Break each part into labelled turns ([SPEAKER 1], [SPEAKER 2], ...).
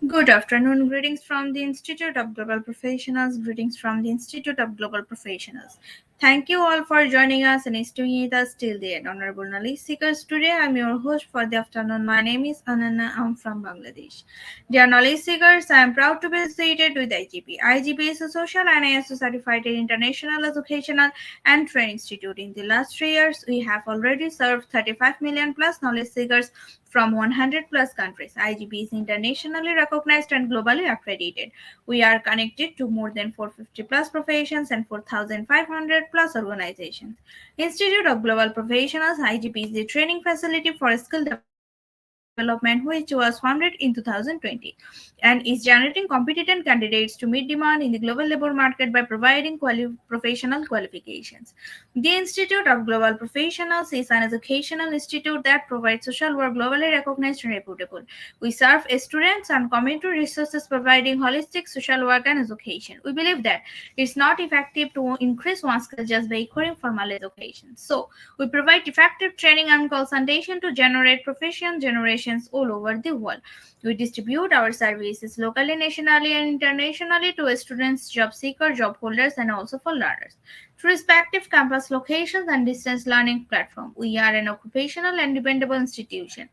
[SPEAKER 1] Good afternoon. Greetings from the Institute of Global Professionals. Greetings from the Institute of Global Professionals. Thank you all for joining us and staying with us till the end. Honorable knowledge seekers, today I'm your host for the afternoon. My name is Anana. I'm from Bangladesh. Dear knowledge seekers, I am proud to be associated with IGP. IGP is a social and ISO certified international educational and training institute. In the last 3 years, we have already served 35 million plus knowledge seekers from 100 plus countries. IGP is internationally recognized and globally accredited. We are connected to more than 450 plus professions and 4,500 plus organizations. Institute of Global Professionals IGP is the training facility for skill development which was founded in 2020 and is generating competent candidates to meet demand in the global labor market by providing professional qualifications. The Institute of Global Professionals is an educational institute that provides social work globally recognized and reputable. We serve students and community resources providing holistic social work and education. We believe that it's not effective to increase one skill just by equaling formal education. So, we provide effective training and consultation to generate professional generations all over the world. We distribute our services locally, nationally, and internationally to students, job seekers, job holders, and also for learners. To respective campus locations and distance learning platform, we are an occupational and dependable institution.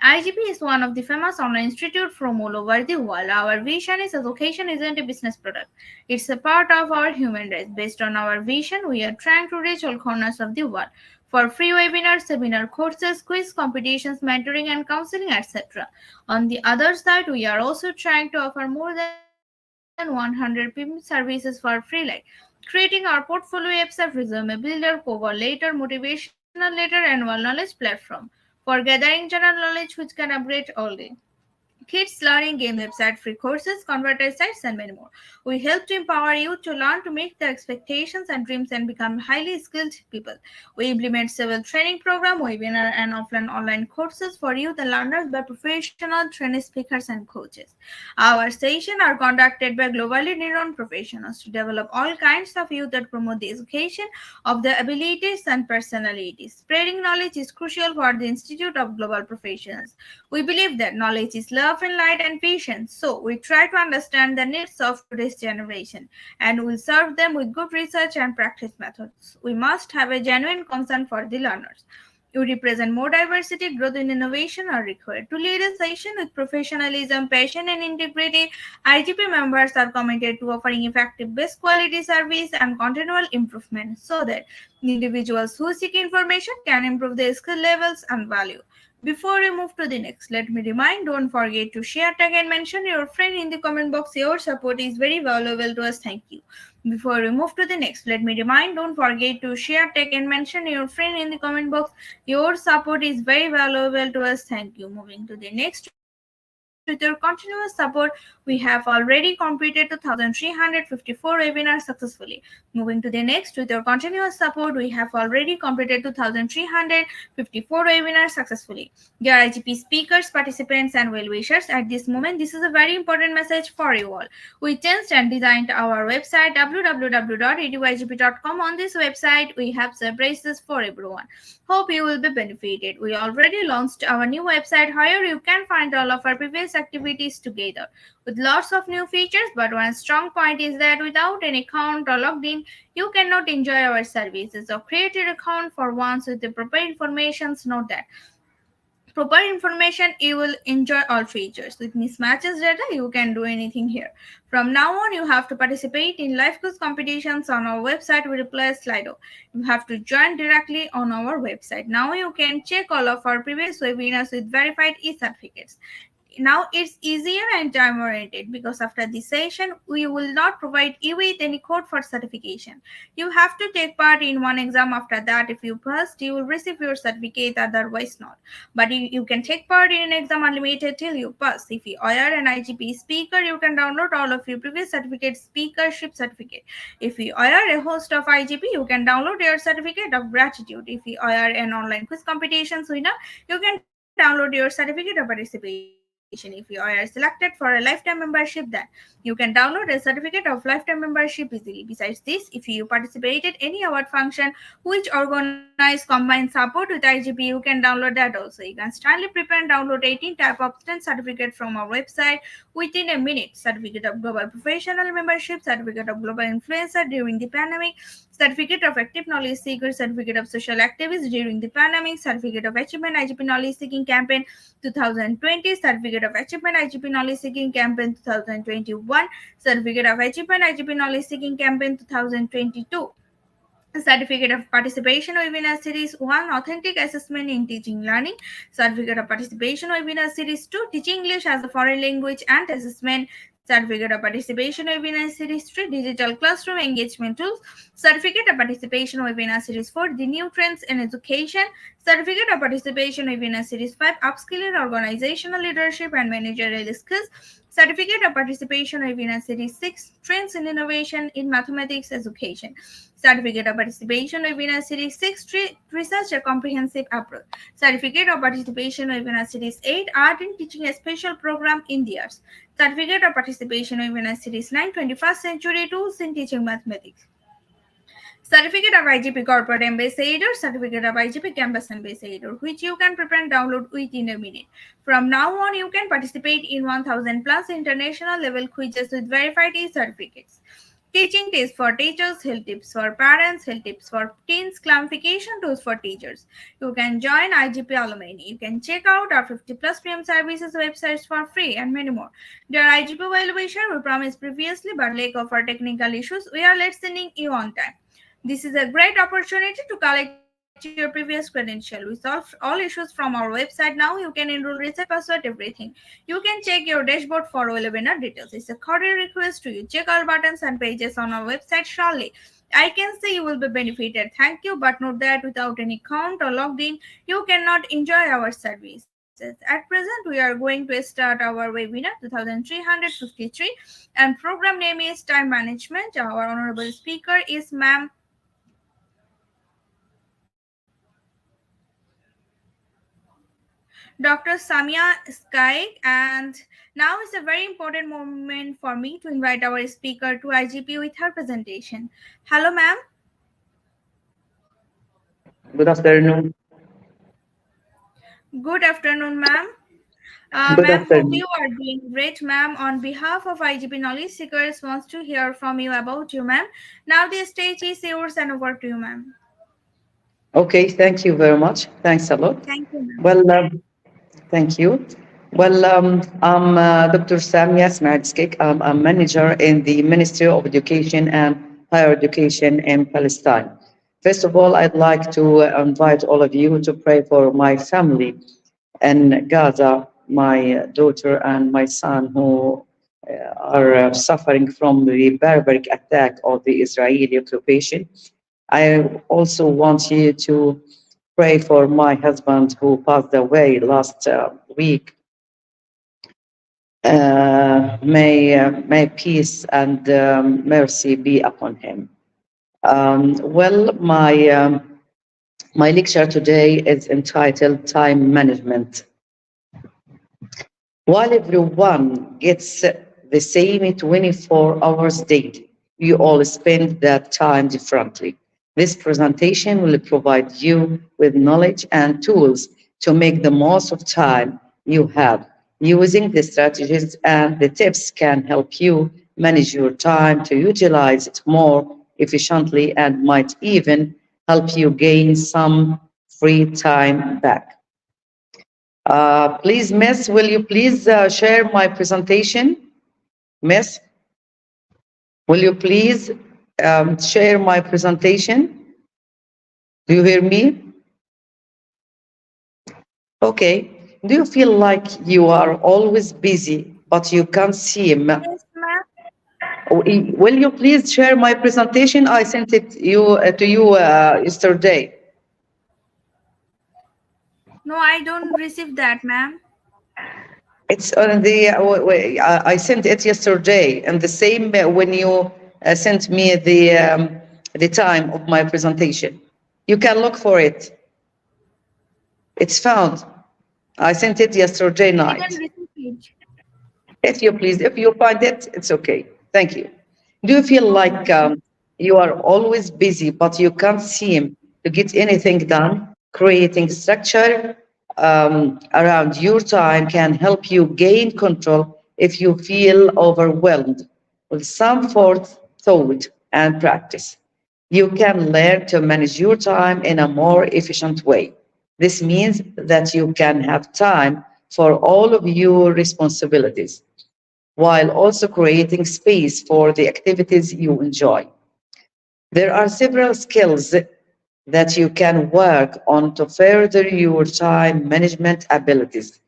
[SPEAKER 1] IGP is one of the famous online institutes from all over the world. Our vision is education isn't a business product. It's a part of our human race. Based on our vision, we are trying to reach all corners of the world. For free webinars, seminar courses, quiz competitions, mentoring and counseling, etc. On the other side, we are also trying to offer more than 100 PM services for free, like creating our portfolio website, resume builder, cover letter, motivational letter, and one knowledge platform for gathering general knowledge which can upgrade all day. Kids learning game website, free courses, converter sites, and many more. We help to empower you to learn to meet their expectations and dreams and become highly skilled people. We implement several training program, webinar, and offline online courses for youth and learners by professional training speakers and coaches. Our sessions are conducted by globally renowned professionals to develop all kinds of youth that promote the education of their abilities and personalities. Spreading knowledge is crucial for the Institute of Global Professionals. We believe that knowledge is love and light and patience, so we try to understand the needs of today's generation and will serve them with good research and practice methods. We must have a genuine concern for the learners. You represent more diversity, growth, and innovation are required. To lead a session with professionalism, passion, and integrity, IGP members are committed to offering effective, best quality service and continual improvement so that individuals who seek information can improve their skill levels and value. Before we move to the next, let me remind don't forget to share, tag, and mention your friend in the comment box. Your support is very valuable to us. Thank you. Before we move to the next, let me remind don't forget to share, tag, and mention your friend in the comment box. Your support is very valuable to us. Thank you. Moving to the next, with your continuous support, we have already completed 2,354 webinars successfully. Moving to the next, with your continuous support, we have already completed 2,354 webinars successfully. Dear IGP speakers, participants, and well wishers, at this moment, this is a very important message for you all. We changed and designed our website www.edugp.com. On this website, we have surprises for everyone. Hope you will be benefited. We already launched our new website where you can find all of our previous activities together with lots of new features. But one strong point is that without an account or logged in, you cannot enjoy our services. So create an account for once with the proper information. Note that proper information you will enjoy all features. With mismatches data you can do anything here. From now on you have to participate in live quiz competitions on our website. We replace Slido. You have to join directly on our website. Now you can check all of our previous webinars with verified e-certificates. Now it's easier and time oriented because after this session we will not provide you with any code for certification. You have to take part in one exam. After that, if you pass, you will receive your certificate, otherwise not. But you can take part in an exam unlimited till you pass. If you are an IGP speaker, you can download all of your previous certificate speakership certificate. If you are a host of IGP, you can download your certificate of gratitude. If you are an online quiz competitions winner, you can download your certificate of participation. If you are selected for a lifetime membership, then you can download a certificate of lifetime membership easily. Besides this, if you participated any award function which organize combined support with IGP, you can download that also. You can kindly prepare and download 18 type of 10 certificate from our website within a minute. Certificate of Global Professional Membership, Certificate of Global Influencer during the pandemic, Certificate of Active Knowledge Seeker, Certificate of Social Activist during the pandemic, Certificate of Achievement IGP Knowledge Seeking Campaign 2020, Certificate of Achievement IGP Knowledge Seeking Campaign 2021, Certificate of Achievement IGP Knowledge Seeking Campaign 2022. Certificate of Participation Webinar Series 1, Authentic Assessment in Teaching Learning, Certificate of Participation Webinar Series 2, Teaching English as a Foreign Language and Assessment, Certificate of Participation Webinar Series 3, Digital Classroom Engagement Tools, Certificate of Participation Webinar Series 4, The New Trends in Education, Certificate of Participation Webinar Series 5, Upskilling Organizational Leadership and Managerial Skills, Certificate of Participation Webinar Series 6, Trends in Innovation in Mathematics Education, Certificate of Participation Webinar Series 6, Research a Comprehensive Approach, Certificate of Participation Webinar Series 8, Art in Teaching a Special Program in the Arts, Certificate of Participation Webinar Series 9, 21st Century Tools in Teaching Mathematics, Certificate of IGP Corporate Ambassador, Certificate of IGP Campus Ambassador, which you can prepare and download within a minute. From now on, you can participate in 1000 plus international level quizzes with verified e-certificates. Teaching tips for teachers, health tips for parents, health tips for teens, clarification tools for teachers. You can join IGP Alumni. You can check out our 50 plus PM services websites for free and many more. Dear IGP evaluation, we promised previously, but lack of our technical issues, we are sending you on time. This is a great opportunity to collect your previous credential. We solve all issues from our website now. You can enroll, reset password, everything. You can check your dashboard for all webinar details. It's a cordial request to you. Check all buttons and pages on our website shortly. I can say you will be benefited. Thank you, but note that without any account or logged in, you cannot enjoy our services. At present, we are going to start our webinar 2353 and program name is Time Management. Our honorable speaker is Ma'am Dr. Samia Sky, and now is a very important moment for me to invite our speaker to IGP with her presentation. Hello, ma'am.
[SPEAKER 2] Good afternoon.
[SPEAKER 1] Good afternoon, ma'am.
[SPEAKER 2] Good
[SPEAKER 1] Ma'am, hope
[SPEAKER 2] afternoon.
[SPEAKER 1] you are doing great, ma'am. On behalf of IGP Knowledge Seekers, wants to hear from you about you, ma'am. Now the stage is yours and over to you, ma'am.
[SPEAKER 2] Okay, thank you very much. Thanks a lot.
[SPEAKER 1] Thank you, ma'am.
[SPEAKER 2] Well, thank you. Well, I'm Dr. Samia Smartskik. I'm a manager in the Ministry of Education and Higher Education in Palestine. First of all, I'd like to invite all of you to pray for my family in Gaza, my daughter and my son who are suffering from the barbaric attack of the Israeli occupation. I also want you to pray for my husband who passed away last week. May peace and mercy be upon him. Well, my lecture today is entitled Time Management. While everyone gets the same 24 hours daily, you all spend that time differently. This presentation will provide you with knowledge and tools to make the most of time you have. Using the strategies and the tips can help you manage your time to utilize it more efficiently and might even help you gain some free time back. Please, Miss, will you please share my presentation? Miss, will you please share my presentation? Do you hear me? Okay. Do you feel like you are always busy, but you can't see him?
[SPEAKER 1] Yes, ma'am.
[SPEAKER 2] Will you please share my presentation? I sent it to you yesterday.
[SPEAKER 1] No, I don't receive that, ma'am.
[SPEAKER 2] It's on the. I sent it yesterday, and the same when you sent me the time of my presentation. You can look for it. It's found. I sent it yesterday
[SPEAKER 1] I
[SPEAKER 2] night.
[SPEAKER 1] didn't receive it.
[SPEAKER 2] If you please, if you find it, it's okay. Thank you. Do you feel like you are always busy, but you can't seem to get anything done? Creating structure around your time can help you gain control if you feel overwhelmed with some thought and practice. You can learn to manage your time in a more efficient way. This means that you can have time for all of your responsibilities while also creating space for the activities you enjoy. There are several skills that you can work on to further your time management abilities.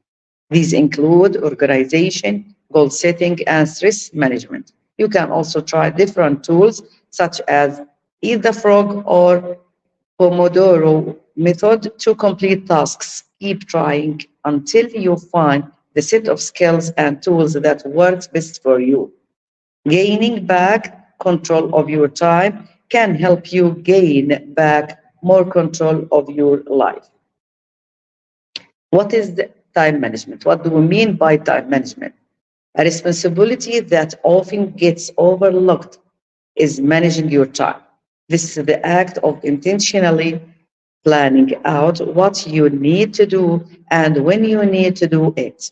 [SPEAKER 2] These include organization, goal setting, and stress management. You can also try different tools such as Eat the Frog or Pomodoro method to complete tasks. Keep trying until you find the set of skills and tools that works best for you. Gaining back control of your time can help you gain back more control of your life. What is the time management? What do we mean by time management? A responsibility that often gets overlooked is managing your time. This is the act of intentionally planning out what you need to do and when you need to do it.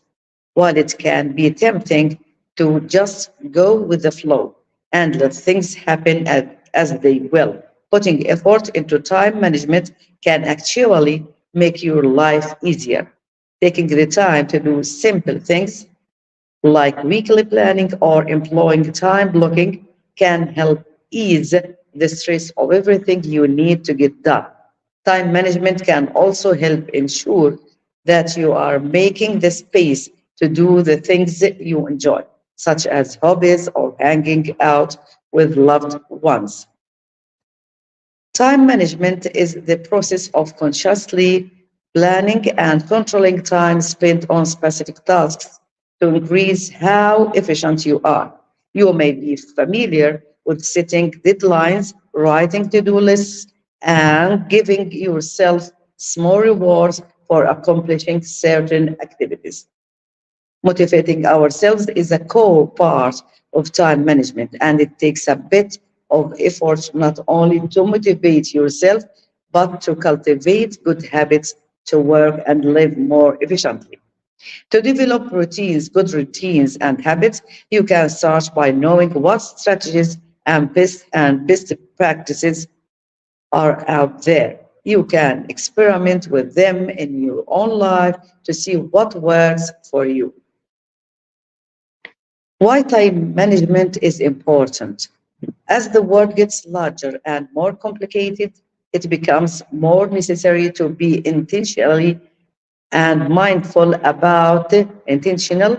[SPEAKER 2] While it can be tempting to just go with the flow and let things happen as they will, putting effort into time management can actually make your life easier. Taking the time to do simple things like weekly planning or employing time blocking can help ease the stress of everything you need to get done. Time management can also help ensure that you are making the space to do the things that you enjoy, such as hobbies or hanging out with loved ones. Time management is the process of consciously planning and controlling time spent on specific tasks to increase how efficient you are. You may be familiar with setting deadlines, writing to do lists, and giving yourself small rewards for accomplishing certain activities. Motivating ourselves is a core part of time management, and it takes a bit of effort not only to motivate yourself, but to cultivate good habits to work and live more efficiently. To develop good routines and habits, you can start by knowing what strategies and best practices are out there. You can experiment with them in your own life to see what works for you. Why time management is important. As the world gets larger and more complicated, it becomes more necessary to be and mindful about intentional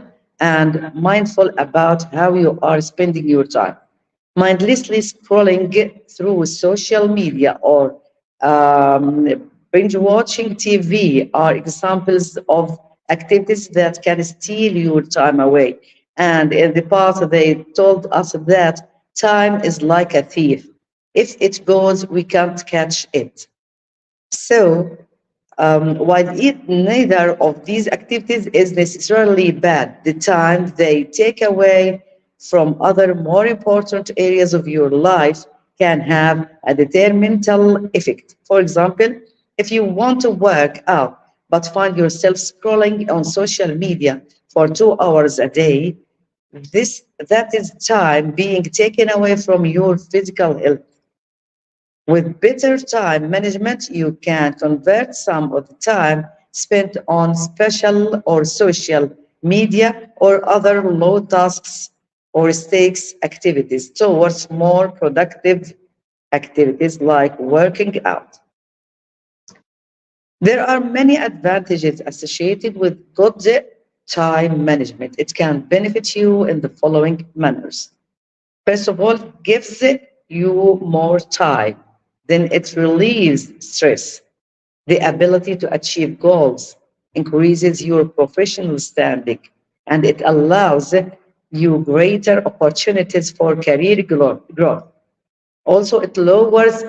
[SPEAKER 2] mindful about how you are spending your time. Mindlessly scrolling through social media or um, binge watching TV are examples of activities that can steal your time away. And in the past, they told us that time is like a thief. If it goes, we can't catch it. So, neither of these activities is necessarily bad, the time they take away from other more important areas of your life can have a detrimental effect. For example, if you want to work out but find yourself scrolling on social media for 2 hours a day, that is time being taken away from your physical health. With better time management, you can convert some of the time spent on special or social media or other low tasks or stakes activities towards more productive activities like working out. There are many advantages associated with good time management. It can benefit you in the following manners. First of all, gives you more time, then it relieves stress. The ability to achieve goals increases your professional standing, and it allows you greater opportunities for career growth. Also, it lowers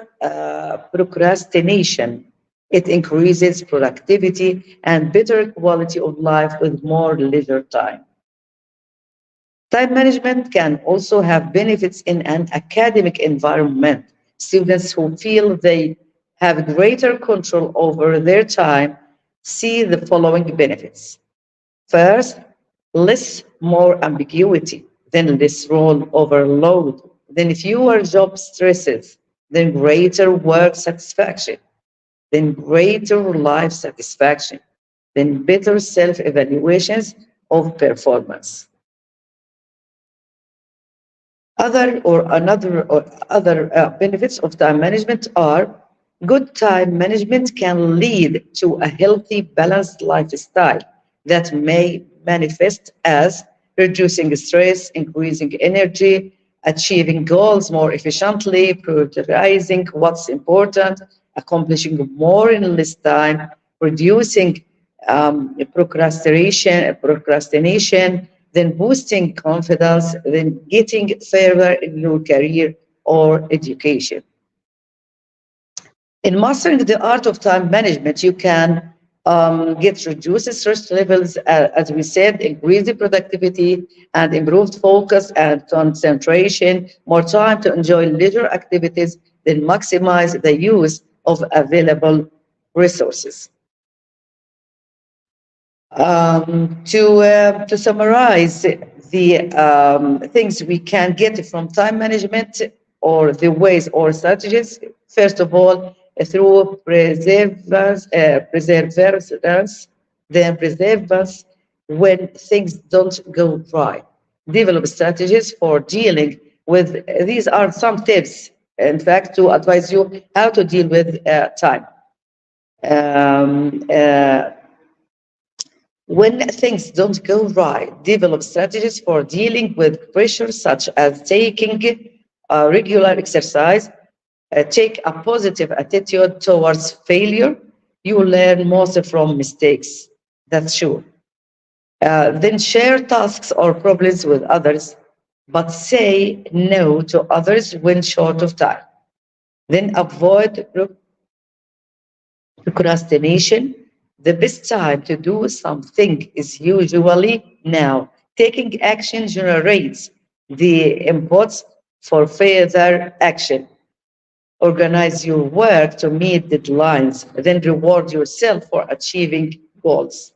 [SPEAKER 2] procrastination. It increases productivity and better quality of life with more leisure time. Time management can also have benefits in an academic environment. Students who feel they have greater control over their time see the following benefits. First, more ambiguity, then less role overload, then fewer job stresses, then greater work satisfaction, then greater life satisfaction, then better self evaluations of performance. Other benefits of time management are good time management can lead to a healthy, balanced lifestyle that may manifest as reducing stress, increasing energy, achieving goals more efficiently, prioritizing what's important, accomplishing more in less time, reducing procrastination, then boosting confidence, then getting further in your career or education. In mastering the art of time management, you can get reduced stress levels, as we said, increase the productivity and improved focus and concentration, more time to enjoy leisure activities, then maximize the use of available resources. To summarize the things we can get from time management or the ways or strategies, first of all, through perseverance, then perseverance when things don't go right. Develop strategies for dealing with, these are some tips, in fact, to advise you how to deal with time. Um, uh, when things don't go right, develop strategies for dealing with pressure, such as taking regular exercise, take a positive attitude towards failure. You learn most from mistakes, that's sure. Then share tasks or problems with others, but say no to others when short of time. Then avoid procrastination. The best time to do something is usually now. Taking action generates the inputs for further action. Organize your work to meet deadlines, then reward yourself for achieving goals.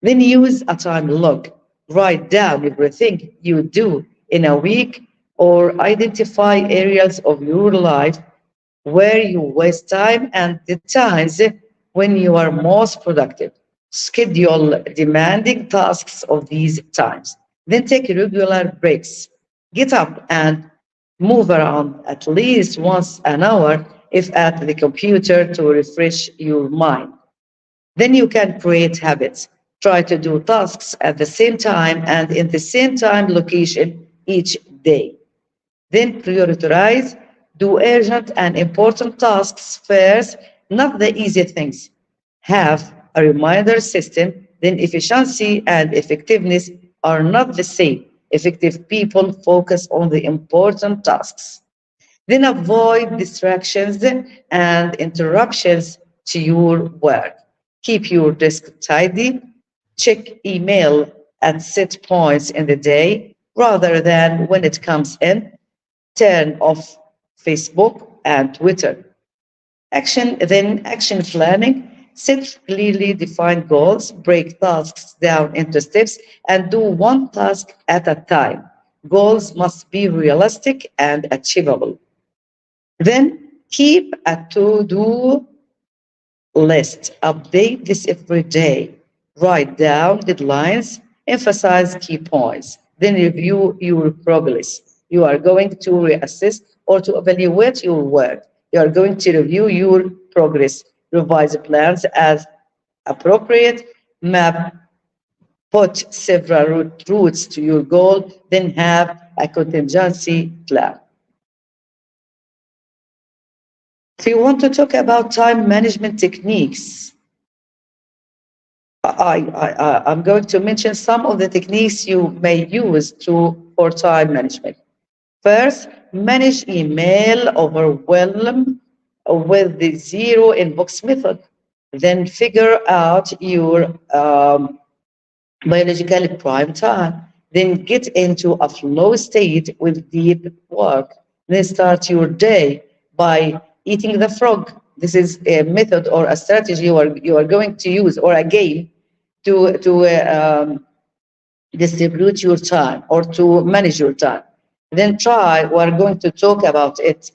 [SPEAKER 2] Then use a time log. Write down everything you do in a week or identify areas of your life where you waste time and the times when you are most productive. Schedule demanding tasks of these times. Then take regular breaks. Get up and move around at least once an hour, if at the computer, to refresh your mind. Then you can create habits. Try to do tasks at the same time and in the same time location each day. Then prioritize, do urgent and important tasks first, not the easy things. Have a reminder system, then efficiency and effectiveness are not the same. Effective people focus on the important tasks. Then avoid distractions and interruptions to your work. Keep your desk tidy. Check email at set points in the day rather than when it comes in. Turn off Facebook and Twitter. Action planning. Set clearly defined goals, break tasks down into steps, and do one task at a time. Goals must be realistic and achievable. Then keep a to-do list. Update this every day. Write down deadlines, emphasize key points, then review your progress. You are going to reassess or to evaluate your work. You are going to review your progress, revise plans as appropriate, map, put several routes to your goal, then have a contingency plan. If you want to talk about time management techniques, I'm going to mention some of the techniques you may use for time management. First, manage email overwhelm with the zero inbox method. Then figure out your biological prime time. then get into a flow state with deep work. Then start your day by eating the frog. This is a method or a strategy you are going to use, or a game to distribute your time or to manage your time. Then try, we're going to talk about it,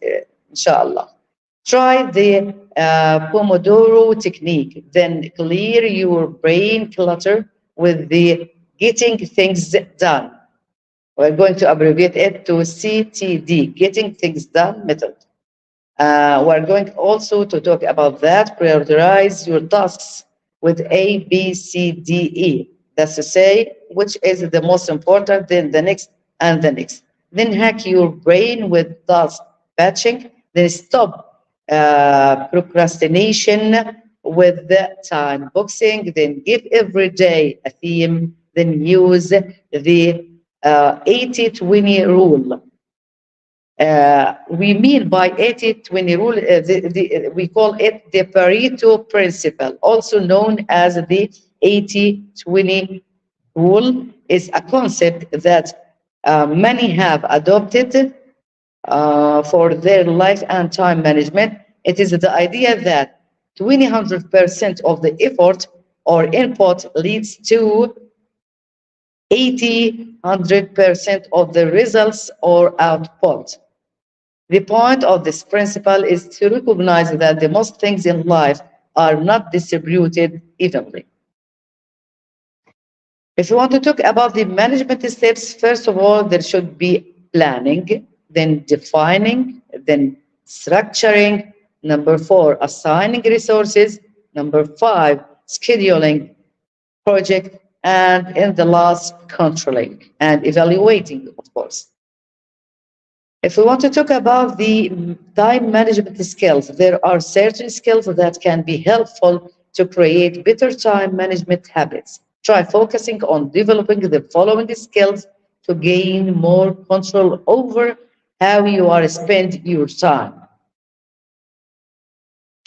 [SPEAKER 2] inshallah. Try the Pomodoro technique, then clear your brain clutter with the getting things done. We're going to abbreviate it to CTD, getting things done method. We're going also to talk about that. Prioritize your tasks with A, B, C, D, E. That's to say, which is the most important, then the next, and the next. Then hack your brain with task batching. Then stop procrastination with the time boxing. Then give every day a theme. Then use the 80-20 rule. We mean by 80-20 rule, we call it the Pareto principle, also known as the 80-20 rule. Is a concept that many have adopted for their life and time management. It is the idea that 200% of the effort or input leads to 100% of the results or output. The point of this principle is to recognize that the most things in life are not distributed evenly. If you want to talk about the management steps, first of all, there should be planning, then defining, then structuring. Number 4, assigning resources. Number 5, scheduling project. And in the last, controlling and evaluating, of course. If we want to talk about the time management skills, there are certain skills that can be helpful to create better time management habits. Try focusing on developing the following skills to gain more control over how you are spend your time.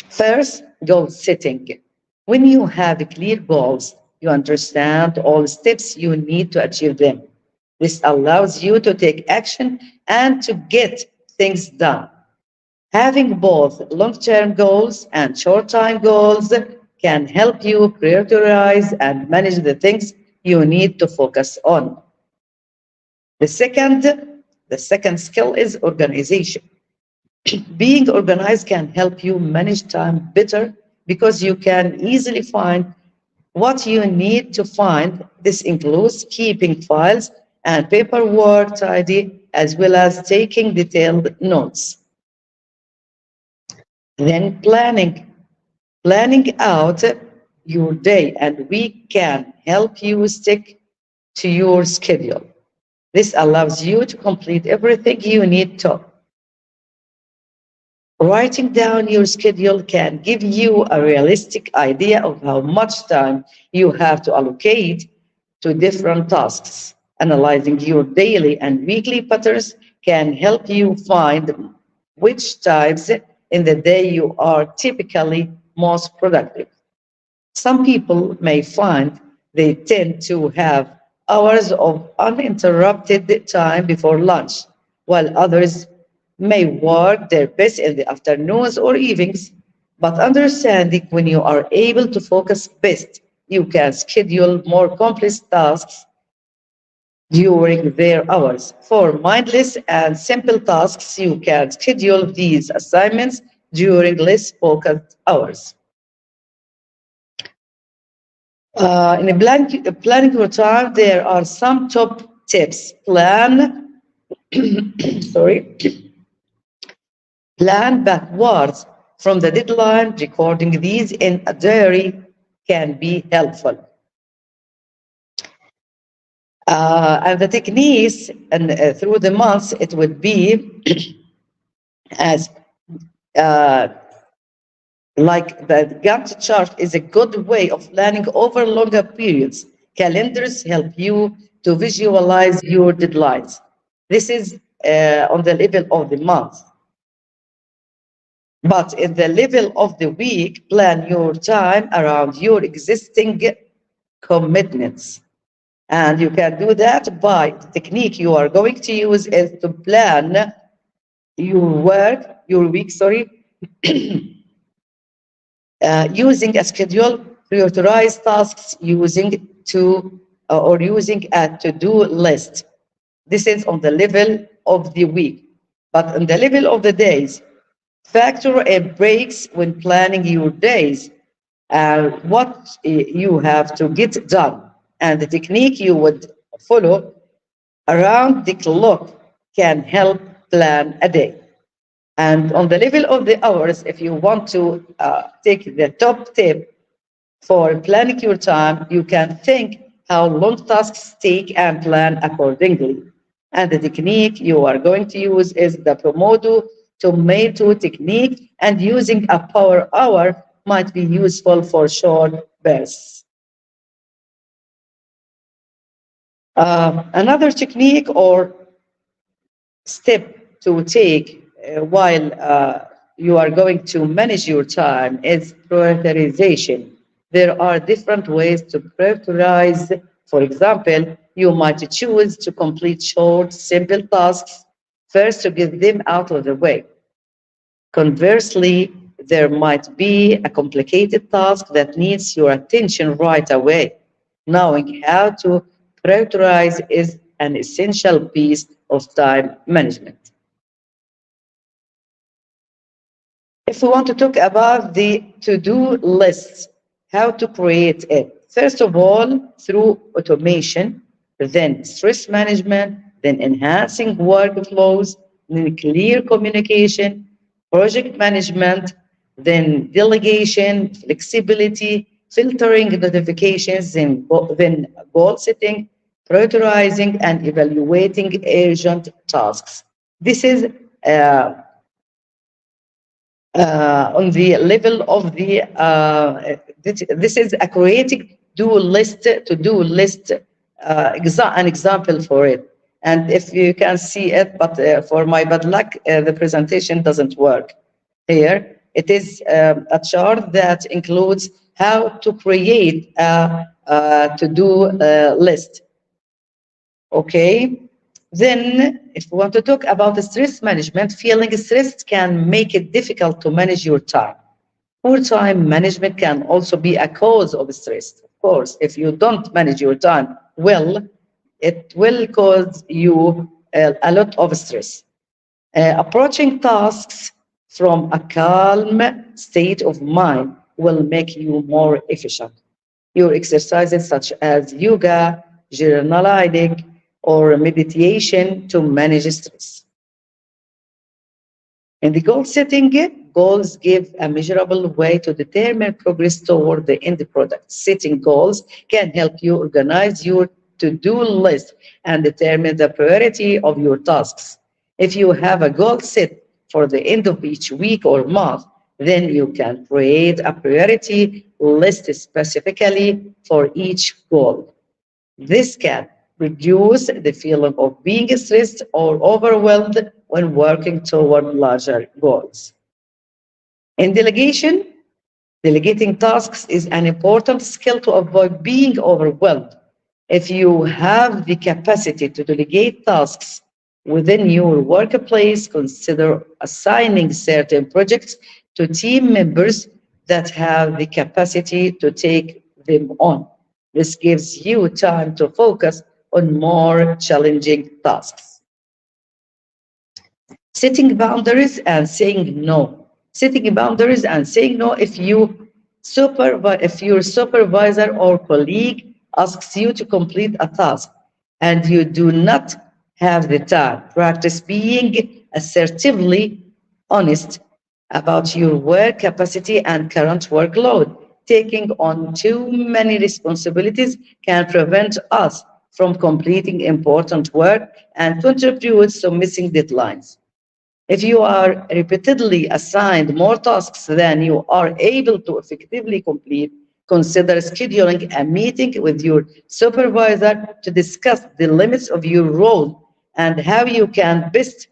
[SPEAKER 2] First, goal setting. When you have clear goals, you understand all the steps you need to achieve them. This allows you to take action and to get things done. Having both long-term goals and short-term goals can help you prioritize and manage the things you need to focus on. The second skill is organization. Being organized can help you manage time better because you can easily find what you need to find. This includes keeping files and paperwork tidy, as well as taking detailed notes. Then planning. Planning out your day and week can help you stick to your schedule. This allows you to complete everything you need to. Writing down your schedule can give you a realistic idea of how much time you have to allocate to different tasks. Analyzing your daily and weekly patterns can help you find which times in the day you are typically most productive. Some people may find they tend to have hours of uninterrupted time before lunch, while others may work their best in the afternoons or evenings. But understanding when you are able to focus best, you can schedule more complex tasks during their hours. For mindless and simple tasks, you can schedule these assignments during less focused hours. In planning your time, there are some top tips. Sorry, plan backwards from the deadline. Recording these in a diary can be helpful. And the techniques and through the months, it would be as like the Gantt chart is a good way of planning over longer periods. Calendars help you to visualize your deadlines. This is on the level of the month. But in the level of the week, plan your time around your existing commitments. And you can do that by the technique you are going to use is to plan your week, sorry, using a schedule, prioritize tasks using a to-do list. This is on the level of the week. But on the level of the days, factor in breaks when planning your days and what you have to get done. And the technique you would follow around the clock can help plan a day. And on the level of the hours, if you want to take the top tip for planning your time, you can think how long tasks take and plan accordingly. And the technique you are going to use is the Tomato technique, and using a power hour might be useful for short bursts. Another technique or step to take while you are going to manage your time is prioritization. There are different ways to prioritize. For example, you might choose to complete short, simple tasks first to get them out of the way. Conversely, there might be a complicated task that needs your attention right away. Knowing how to prioritize is an essential piece of time management. If we want to talk about the to-do list, how to create it. First of all, through automation, then stress management, then enhancing workflows, then clear communication, project management, then delegation, flexibility, filtering notifications, then goal setting, prioritizing, and evaluating urgent tasks. This is on the level of the this is a creating to-do list an example for it. And if you can see it, but for my bad luck, the presentation doesn't work here. It is a chart that includes how to create a to-do list. Okay. Then, if we want to talk about the stress management, feeling stressed can make it difficult to manage your time. Poor time management can also be a cause of stress. Of course, if you don't manage your time well, it will cause you a lot of stress. Approaching tasks from a calm state of mind will make you more efficient. Your exercises such as yoga, journaling, or meditation to manage stress. In the goal setting, goals give a measurable way to determine progress toward the end product. Setting goals can help you organize your to-do list and determine the priority of your tasks. If you have a goal set for the end of each week or month, then you can create a priority list specifically for each goal. This can reduce the feeling of being stressed or overwhelmed when working toward larger goals. In delegating tasks is an important skill to avoid being overwhelmed. If you have the capacity to delegate tasks within your workplace, consider assigning certain projects to team members that have the capacity to take them on. This gives you time to focus on more challenging tasks. Setting boundaries and saying no. Setting boundaries and saying no if your supervisor or colleague asks you to complete a task and you do not have the time. Practice being assertively honest about your work capacity and current workload. Taking on too many responsibilities can prevent us from completing important work and contributes to missing deadlines. If you are repeatedly assigned more tasks than you are able to effectively complete, consider scheduling a meeting with your supervisor to discuss the limits of your role and how you can best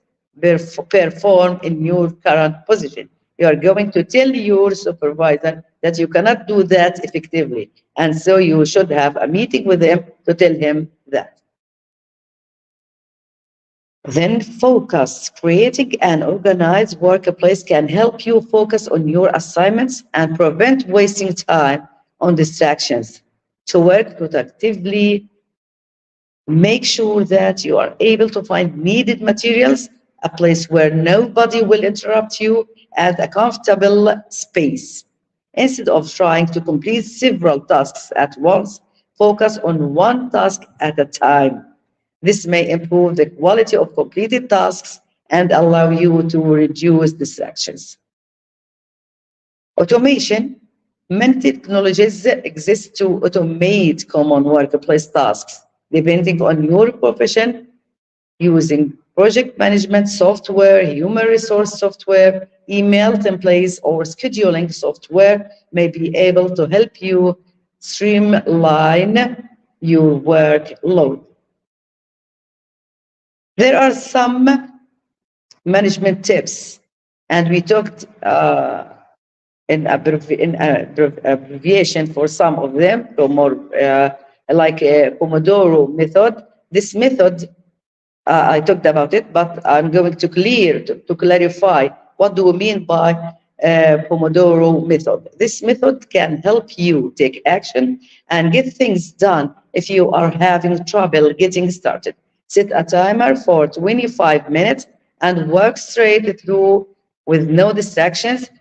[SPEAKER 2] perform in your current position. You are going to tell your supervisor that you cannot do that effectively. And so you should have a meeting with him to tell him that. Then focus. Creating an organized workplace can help you focus on your assignments and prevent wasting time on distractions. To work productively, make sure that you are able to find needed materials, a place where nobody will interrupt you, and a comfortable space. Instead of trying to complete several tasks at once, focus on one task at a time. This may improve the quality of completed tasks and allow you to reduce distractions. Automation. Many technologies exist to automate common workplace tasks. Depending on your profession, using project management software, human resource software, email templates, or scheduling software may be able to help you streamline your workload. There are some management tips, and we talked in abbreviation for some of them, or more like a Pomodoro method. This method, I talked about it, but I'm going to clarify what do we mean by Pomodoro method. This method can help you take action and get things done if you are having trouble getting started. Set a timer for 25 minutes and work straight through with no distractions.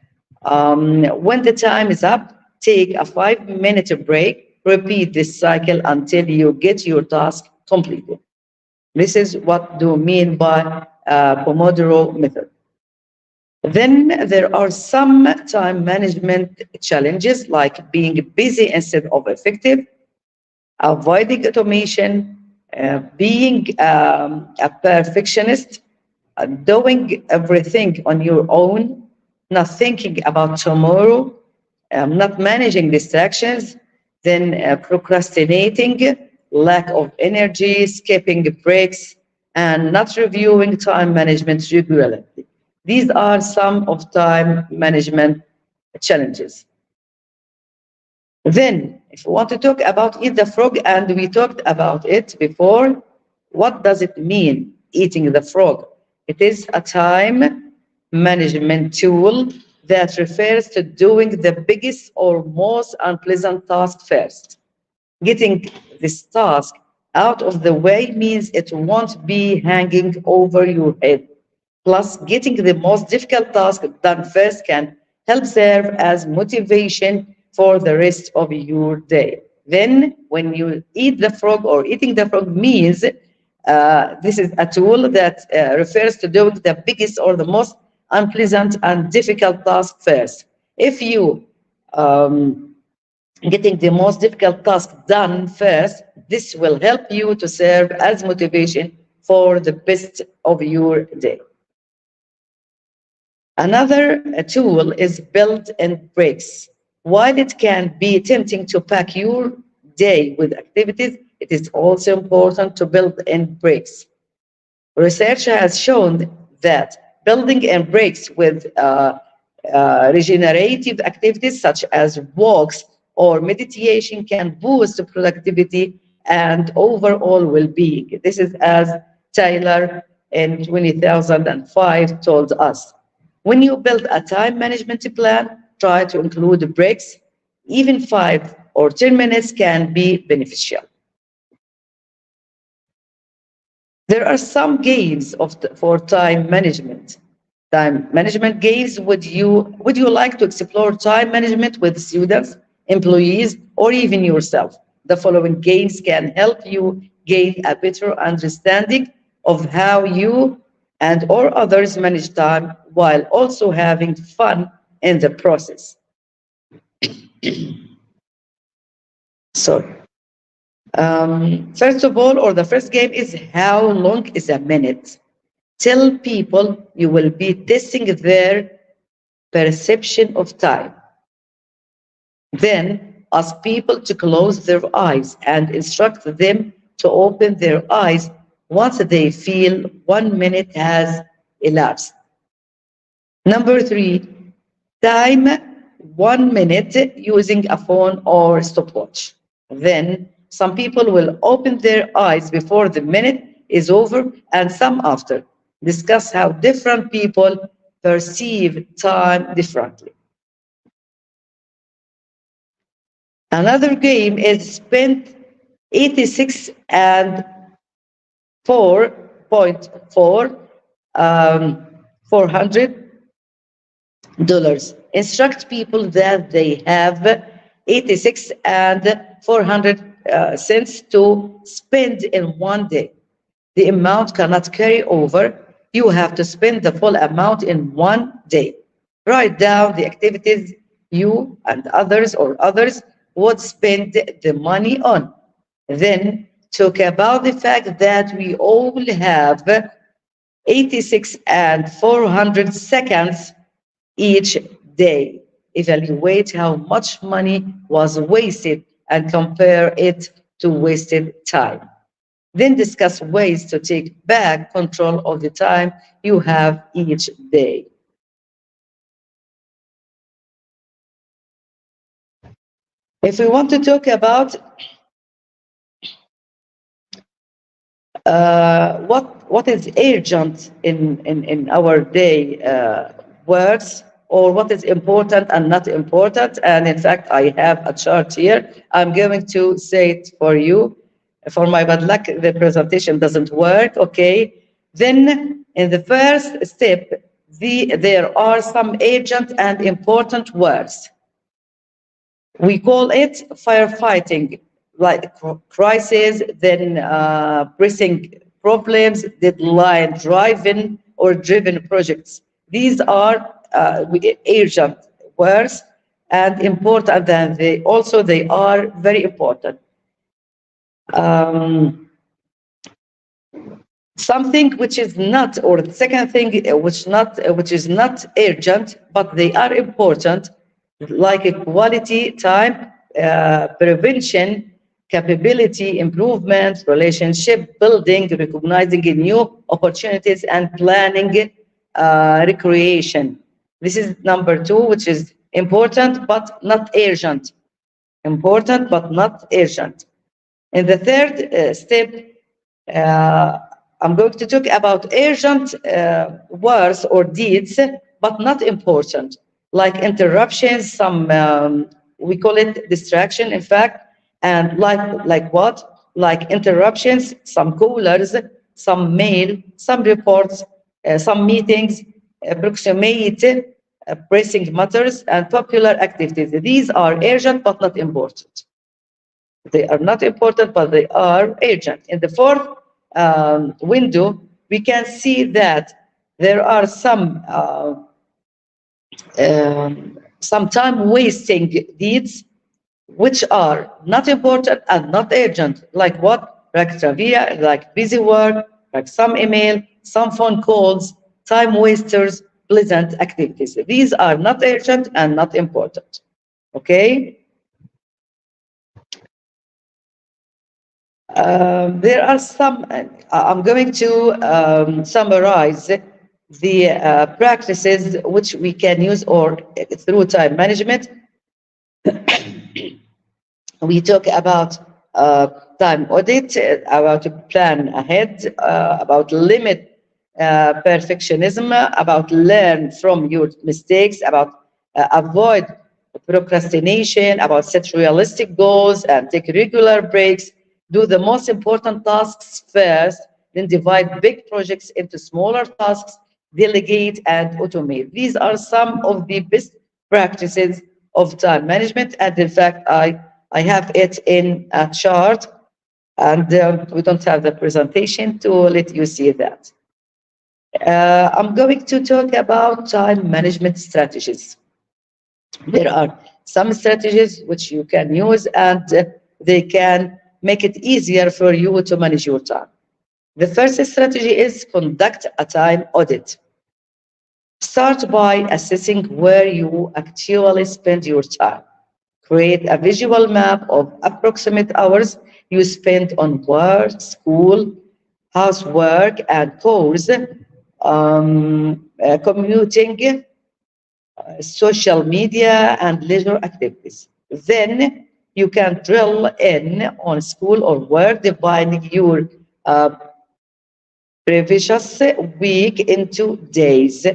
[SPEAKER 2] When the time is up, take a 5-minute break. Repeat this cycle until you get your task completed. This is what do mean by Pomodoro method. Then there are some time management challenges like being busy instead of effective, avoiding automation, being a perfectionist, doing everything on your own, not thinking about tomorrow, not managing distractions, then procrastinating, lack of energy, skipping breaks, and not reviewing time management regularly. These are some of time management challenges. Then, if we want to talk about eat the frog, and we talked about it before, what does it mean, eating the frog? It is a time management tool that refers to doing the biggest or most unpleasant task first. Getting this task out of the way means it won't be hanging over your head. Plus, getting the most difficult task done first can help serve as motivation for the rest of your day. Then, when you eat the frog, or eating the frog means this is a tool that refers to doing the biggest or the most unpleasant and difficult task first. If you getting the most difficult task done first, this will help you to serve as motivation for the best of your day. Another tool is built-in breaks. While it can be tempting to pack your day with activities, it is also important to build in breaks. Research has shown that building in breaks with regenerative activities such as walks or meditation can boost productivity and overall well-being. This is as Taylor in 2005 told us. When you build a time management plan, try to include breaks. Even 5 or 10 minutes can be beneficial. There are some games for time management. Time management games. Would you like to explore time management with students, employees, or even yourself? The following games can help you gain a better understanding of how you and or others manage time while also having fun in the process. Sorry. First of all, or the first game is how long is a minute? Tell people you will be testing their perception of time. Then ask people to close their eyes and instruct them to open their eyes once they feel 1 minute has elapsed. Number 3, time 1 minute using a phone or stopwatch. Then some people will open their eyes before the minute is over and some after. Discuss how different people perceive time differently. Another game is spent 86 and 4.4 $400. Instruct people that they have 86 and 400 cents to spend in one day. The amount cannot carry over. You have to spend the full amount in one day. Write down the activities you and others would spend the money on. Then talk about the fact that we all have 86 and 400 seconds each day. Evaluate how much money was wasted and compare it to wasted time. Then discuss ways to take back control of the time you have each day. If we want to talk about what is urgent in our day works, or what is important and not important, and in fact I have a chart here. I'm going to say it for you. For my bad luck, the presentation doesn't work, okay? Then in the first step, there are some urgent and important words. We call it firefighting, like crisis, then pressing problems, deadline driven or driven projects. These are urgent words and important, and they are very important. Something which is not, or the second thing which is not urgent, but they are important, like equality, time, prevention, capability improvement, relationship building, recognizing new opportunities, and planning recreation. This is number 2, which is important but not urgent. Important but not urgent. In the third step, I'm going to talk about urgent words or deeds, but not important, like interruptions, some, we call it distraction, in fact, and like what? Like interruptions, some callers, some mail, some reports, some meetings, approximate, pressing matters, and popular activities. These are urgent but not important. They are not important, but they are urgent. In the fourth window, we can see that there are some time-wasting deeds which are not important and not urgent. Like what? Like trivia, like busy work, like some email, some phone calls, time wasters, pleasant activities. These are not urgent and not important. Okay? There are some, I'm going to summarize the practices which we can use or through time management. We talk about time audit, about plan ahead, about limit perfectionism, about learn from your mistakes, about avoid procrastination, about set realistic goals and take regular breaks. Do the most important tasks first, then divide big projects into smaller tasks, delegate and automate. These are some of the best practices of time management. And in fact, I have it in a chart, and we don't have the presentation to let you see that. I'm going to talk about time management strategies. There are some strategies which you can use, and they can make it easier for you to manage your time. The first strategy is conduct a time audit. Start by assessing where you actually spend your time. Create a visual map of approximate hours you spend on work, school, housework, and chores, commuting, social media, and leisure activities. Then you can drill in on school or work, dividing your uh, previous week into days,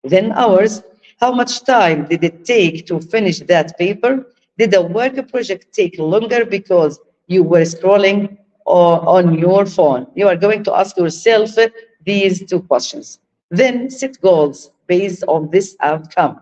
[SPEAKER 2] then hours. How much time did it take to finish that paper? Did the work project take longer because you were scrolling on your phone? You are going to ask yourself these two questions. Then set goals based on this outcome.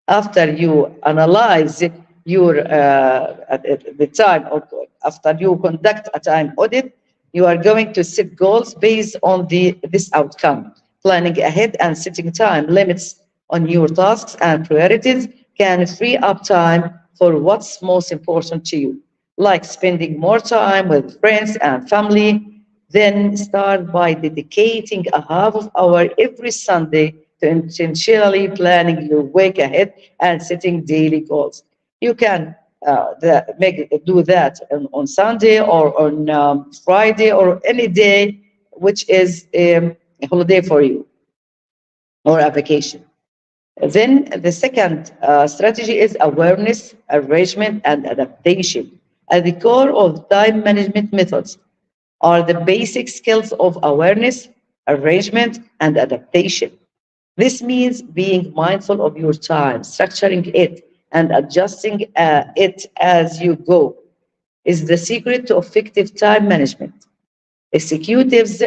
[SPEAKER 2] After you analyze your at the time, or after you conduct a time audit, you are going to set goals based on this outcome. Planning ahead and setting time limits on your tasks and priorities can free up time for what's most important to you, like spending more time with friends and family. Then start by dedicating a half of hour every Sunday to intentionally planning your week ahead and setting daily goals. You can do that on Sunday or on Friday or any day which is a holiday for you or a vacation. Then the second strategy is awareness, arrangement, and adaptation. At the core of time management methods are the basic skills of awareness, arrangement, and adaptation. This means being mindful of your time, structuring it, and adjusting it as you go is the secret to effective time management. Executives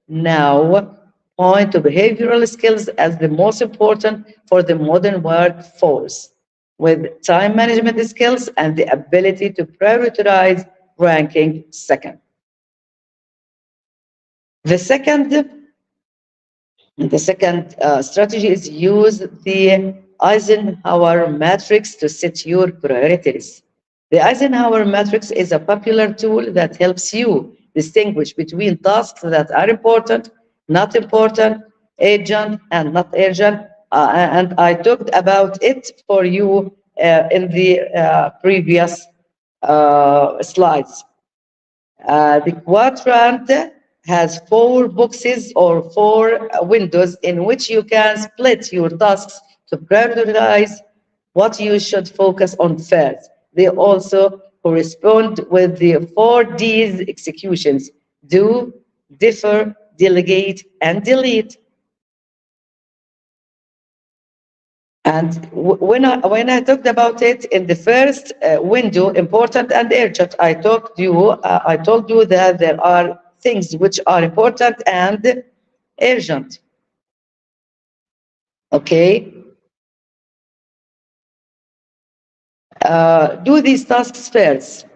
[SPEAKER 2] now point to behavioral skills as the most important for the modern workforce, with time management skills and the ability to prioritize ranking second. The second The second strategy is use the Eisenhower matrix to set your priorities. The Eisenhower matrix is a popular tool that helps you distinguish between tasks that are important, urgent, and not urgent. And I talked about it for you in the previous slides. The quadrant has four boxes or four windows in which you can split your tasks to prioritize what you should focus on first. They also correspond with the four D's executions: do, differ, delegate, and delete. And when I talked about it in the first window, important and urgent, I told you that there are things which are important and urgent. Okay. Do these tasks first.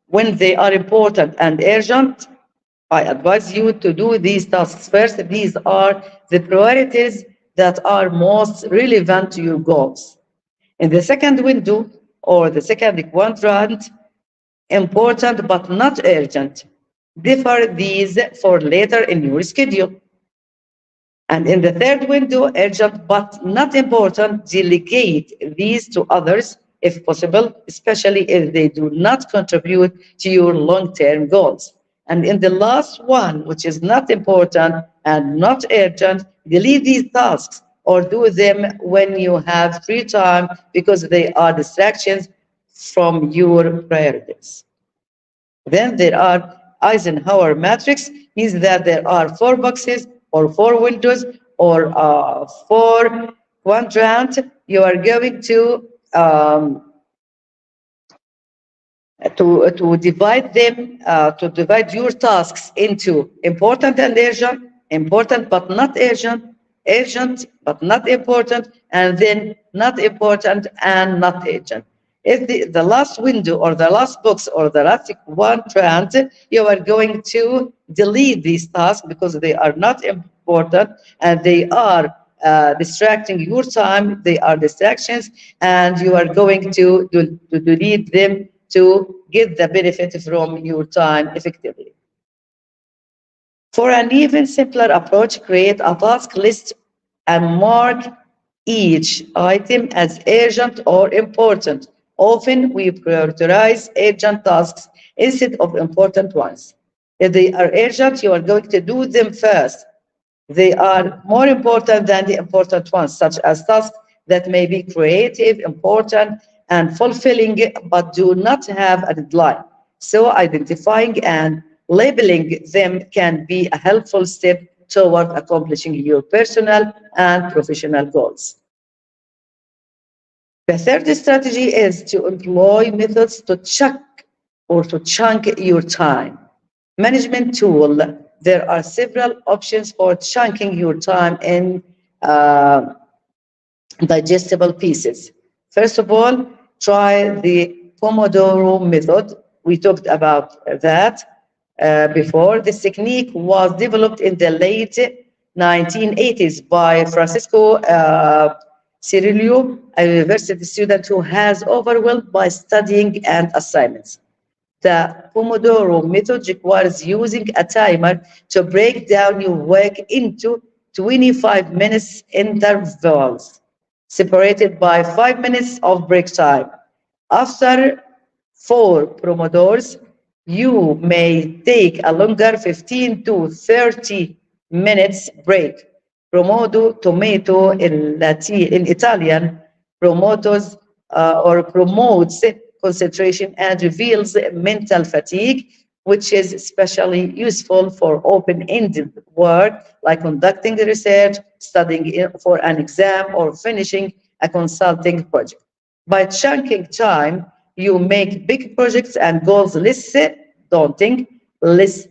[SPEAKER 2] When they are important and urgent, I advise you to do these tasks first. These are the priorities that are most relevant to your goals. In the second window or the second quadrant, important but not urgent. Defer these for later in your schedule. And in the third window, urgent but not important, delegate these to others if possible, especially if they do not contribute to your long-term goals. And in the last one, which is not important and not urgent, delete these tasks or do them when you have free time because they are distractions from your priorities. Then there are Eisenhower matrix, means that there are four boxes or four windows or four quadrants. You are going to divide them, to divide your tasks into important and urgent, important but not urgent, urgent but not important, and then not important and not urgent. If the last window or the last box or the last quadrant, you are going to delete these tasks because they are not important and they are distracting your time, they are distractions, and you are going to delete them to get the benefit from your time effectively. For an even simpler approach, create a task list and mark each item as urgent or important. Often we prioritize urgent tasks instead of important ones. If they are urgent, you are going to do them first. They are more important than the important ones, such as tasks that may be creative, important, and fulfilling, but do not have a deadline. So identifying and labeling them can be a helpful step toward accomplishing your personal and professional goals. The third strategy is to employ methods to check or to chunk your time. Management tool. There are several options for chunking your time in uh, digestible pieces. First of all, try the Pomodoro method. We talked about that before. This technique was developed in the late 1980s by Francisco Cirillo, a university student who has overwhelmed by studying and assignments. The Pomodoro method requires using a timer to break down your work into 25 minutes intervals, separated by 5 minutes of break time. After 4 Pomodoros, you may take a longer 15 to 30 minutes break. Promodo, tomato in Italian, promotos or promotes concentration and reveals mental fatigue, which is especially useful for open-ended work like conducting research, studying for an exam, or finishing a consulting project. By chunking time, you make big projects and goals less daunting, less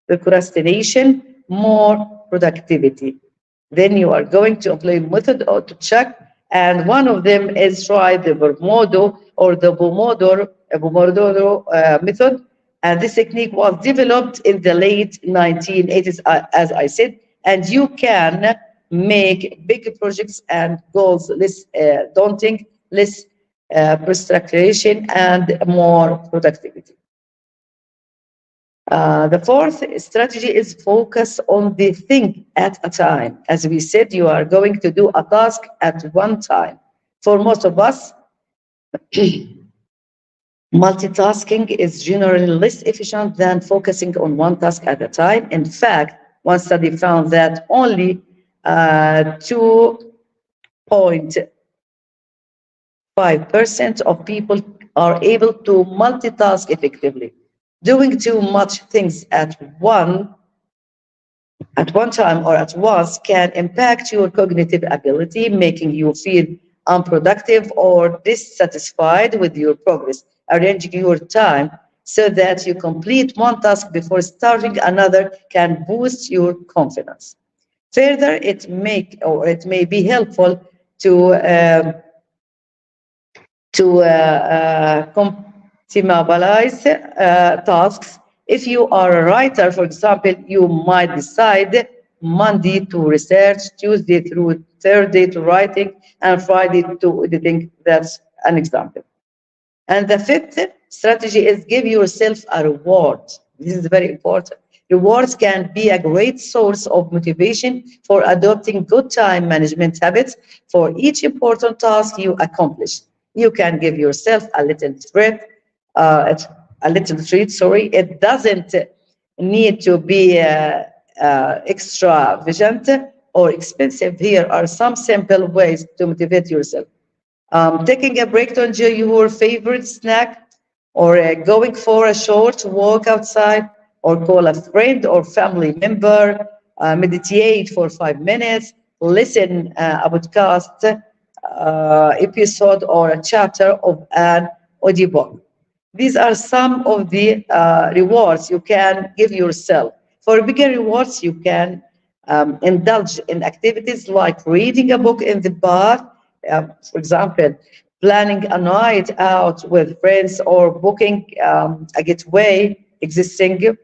[SPEAKER 2] procrastination, more productivity. Then you are going to apply method or to check, and one of them is try the Pomodoro method. And this technique was developed in the late 1980s, as I said, and you can make big projects and goals less daunting, less procrastination, and more productivity. The fourth strategy is focus on the thing at a time. As we said, you are going to do a task at one time. For most of us, multitasking is generally less efficient than focusing on one task at a time. In fact, one study found that only 2.5% of people are able to multitask effectively. Doing too much things at one time or at once can impact your cognitive ability, making you feel unproductive or dissatisfied with your progress. Arranging your time so that you complete one task before starting another can boost your confidence. Further, it may be helpful to compartmentalize tasks. If you are a writer, for example, you might decide Monday to research, Tuesday through Thursday to writing, and Friday to editing. That's an example. And the fifth strategy is give yourself a reward. This is very important. Rewards can be a great source of motivation for adopting good time management habits. For each important task you accomplish, you can give yourself a little treat. A little treat. Sorry, it doesn't need to be extravagant or expensive. Here are some simple ways to motivate yourself. Taking a break to enjoy your favorite snack, or going for a short walk outside, or call a friend or family member, meditate for 5 minutes, listen a podcast episode or a chapter of an audiobook. These are some of the rewards you can give yourself. For bigger rewards, you can indulge in activities like reading a book in the bar, for example, planning a night out with friends or booking a getaway. Existing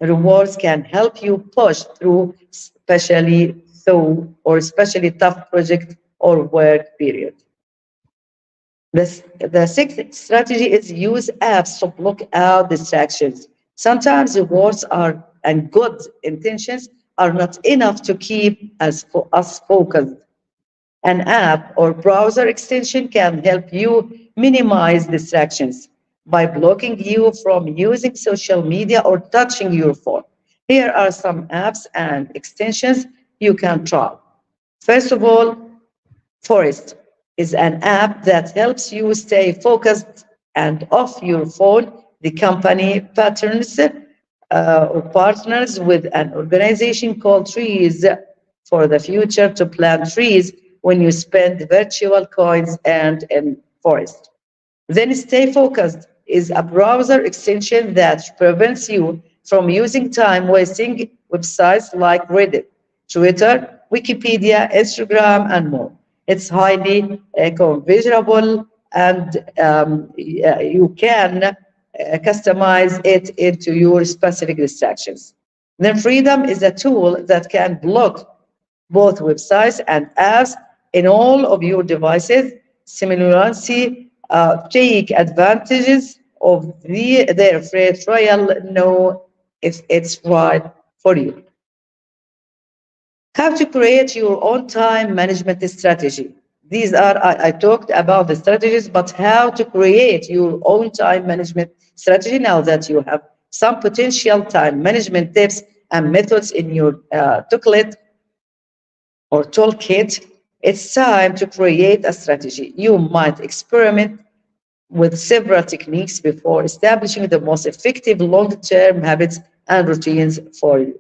[SPEAKER 2] rewards can help you push through especially tough project or work period. The sixth strategy is use apps to block out distractions. Sometimes rewards are and good intentions are not enough to keep us focused. An app or browser extension can help you minimize distractions by blocking you from using social media or touching your phone. Here are some apps and extensions you can try. First of all, Forest is an app that helps you stay focused and off your phone. The company patterns or partners with an organization called Trees for the Future to plant trees when you spend virtual coins and in Forest. Then Stay Focused is a browser extension that prevents you from using time wasting websites like Reddit, Twitter, Wikipedia, Instagram, and more. It's highly configurable and you can customize it into your specific distractions. Then Freedom is a tool that can block both websites and apps in all of your devices. Similarly, take advantages of their free trial, know if it's right for you. How to create your own time management strategy. These are, I talked about the strategies, but how to create your own time management strategy now that you have some potential time management tips and methods in your toolkit or toolkit. It's time to create a strategy. You might experiment with several techniques before establishing the most effective long-term habits and routines for you.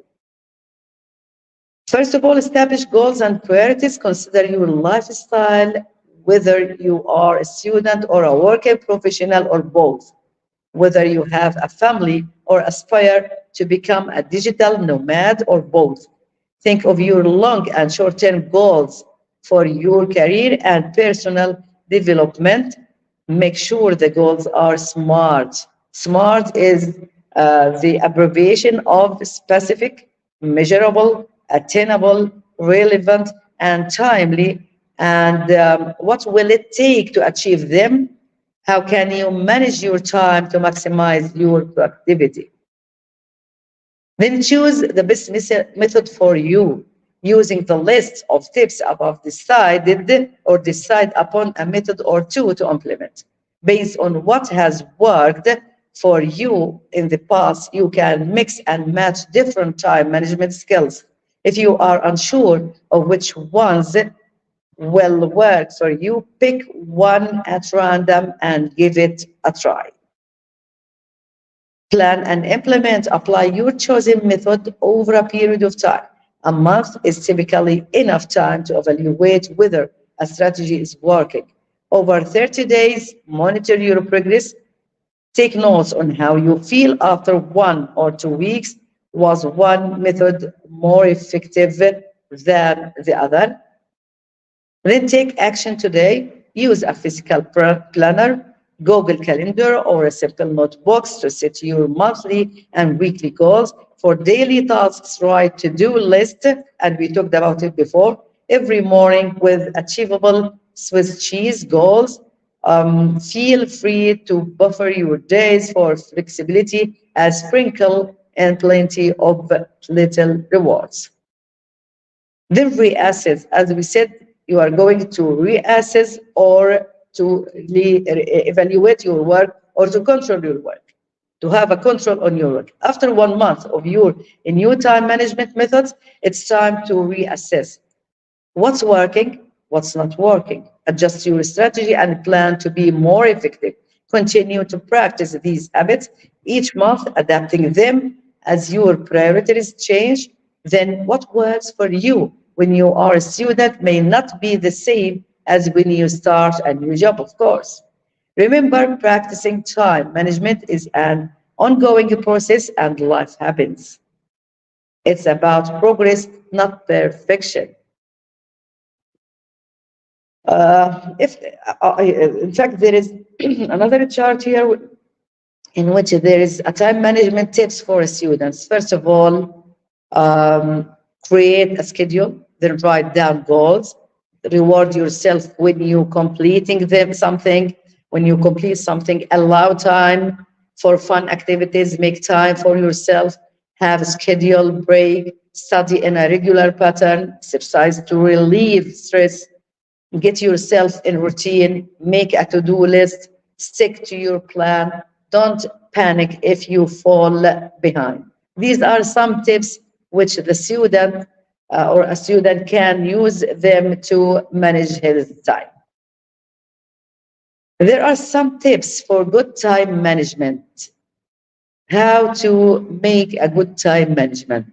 [SPEAKER 2] First of all, establish goals and priorities. Consider your lifestyle, whether you are a student or a working professional or both, whether you have a family or aspire to become a digital nomad or both. Think of your long and short term goals for your career and personal development. Make sure the goals are SMART. SMART is the abbreviation of specific, measurable, attainable, relevant, and timely. And what will it take to achieve them? How can you manage your time to maximize your productivity? Then choose the best method for you. Using the list of tips above decided or decide upon a method or two to implement. Based on what has worked for you in the past, you can mix and match different time management skills. If you are unsure of which ones will work for you, pick one at random and give it a try. Plan and implement, apply your chosen method over a period of time. A month is typically enough time to evaluate whether a strategy is working. Over 30 days, monitor your progress. Take notes on how you feel after 1 or 2 weeks. Was one method more effective than the other? Then take action today. Use a physical planner, Google Calendar, or a simple notebook to set your monthly and weekly goals. For daily tasks, write to-do list, and we talked about it before, every morning with achievable Swiss cheese goals. Feel free to buffer your days for flexibility and sprinkle and plenty of little rewards. Then reassess. As we said, you are going to reassess or to evaluate your work or to control your work, to have a control on your work. After 1 month of your new time management methods, it's time to reassess what's working, what's not working. Adjust your strategy and plan to be more effective. Continue to practice these habits each month, adapting them as your priorities change. Then what works for you when you are a student may not be the same as when you start a new job, of course. Remember, practicing time management is an ongoing process and life happens. It's about progress, not perfection. In fact, there is another chart here in which there is a time management tips for students. First of all, create a schedule, then write down goals, reward yourself when you completing them something. When you complete something, allow time for fun activities, make time for yourself, have a schedule break, study in a regular pattern, exercise to relieve stress, get yourself in routine, make a to-do list, stick to your plan, don't panic if you fall behind. These are some tips which the student or a student can use them to manage his time. There are some tips for good time management. How to make a good time management.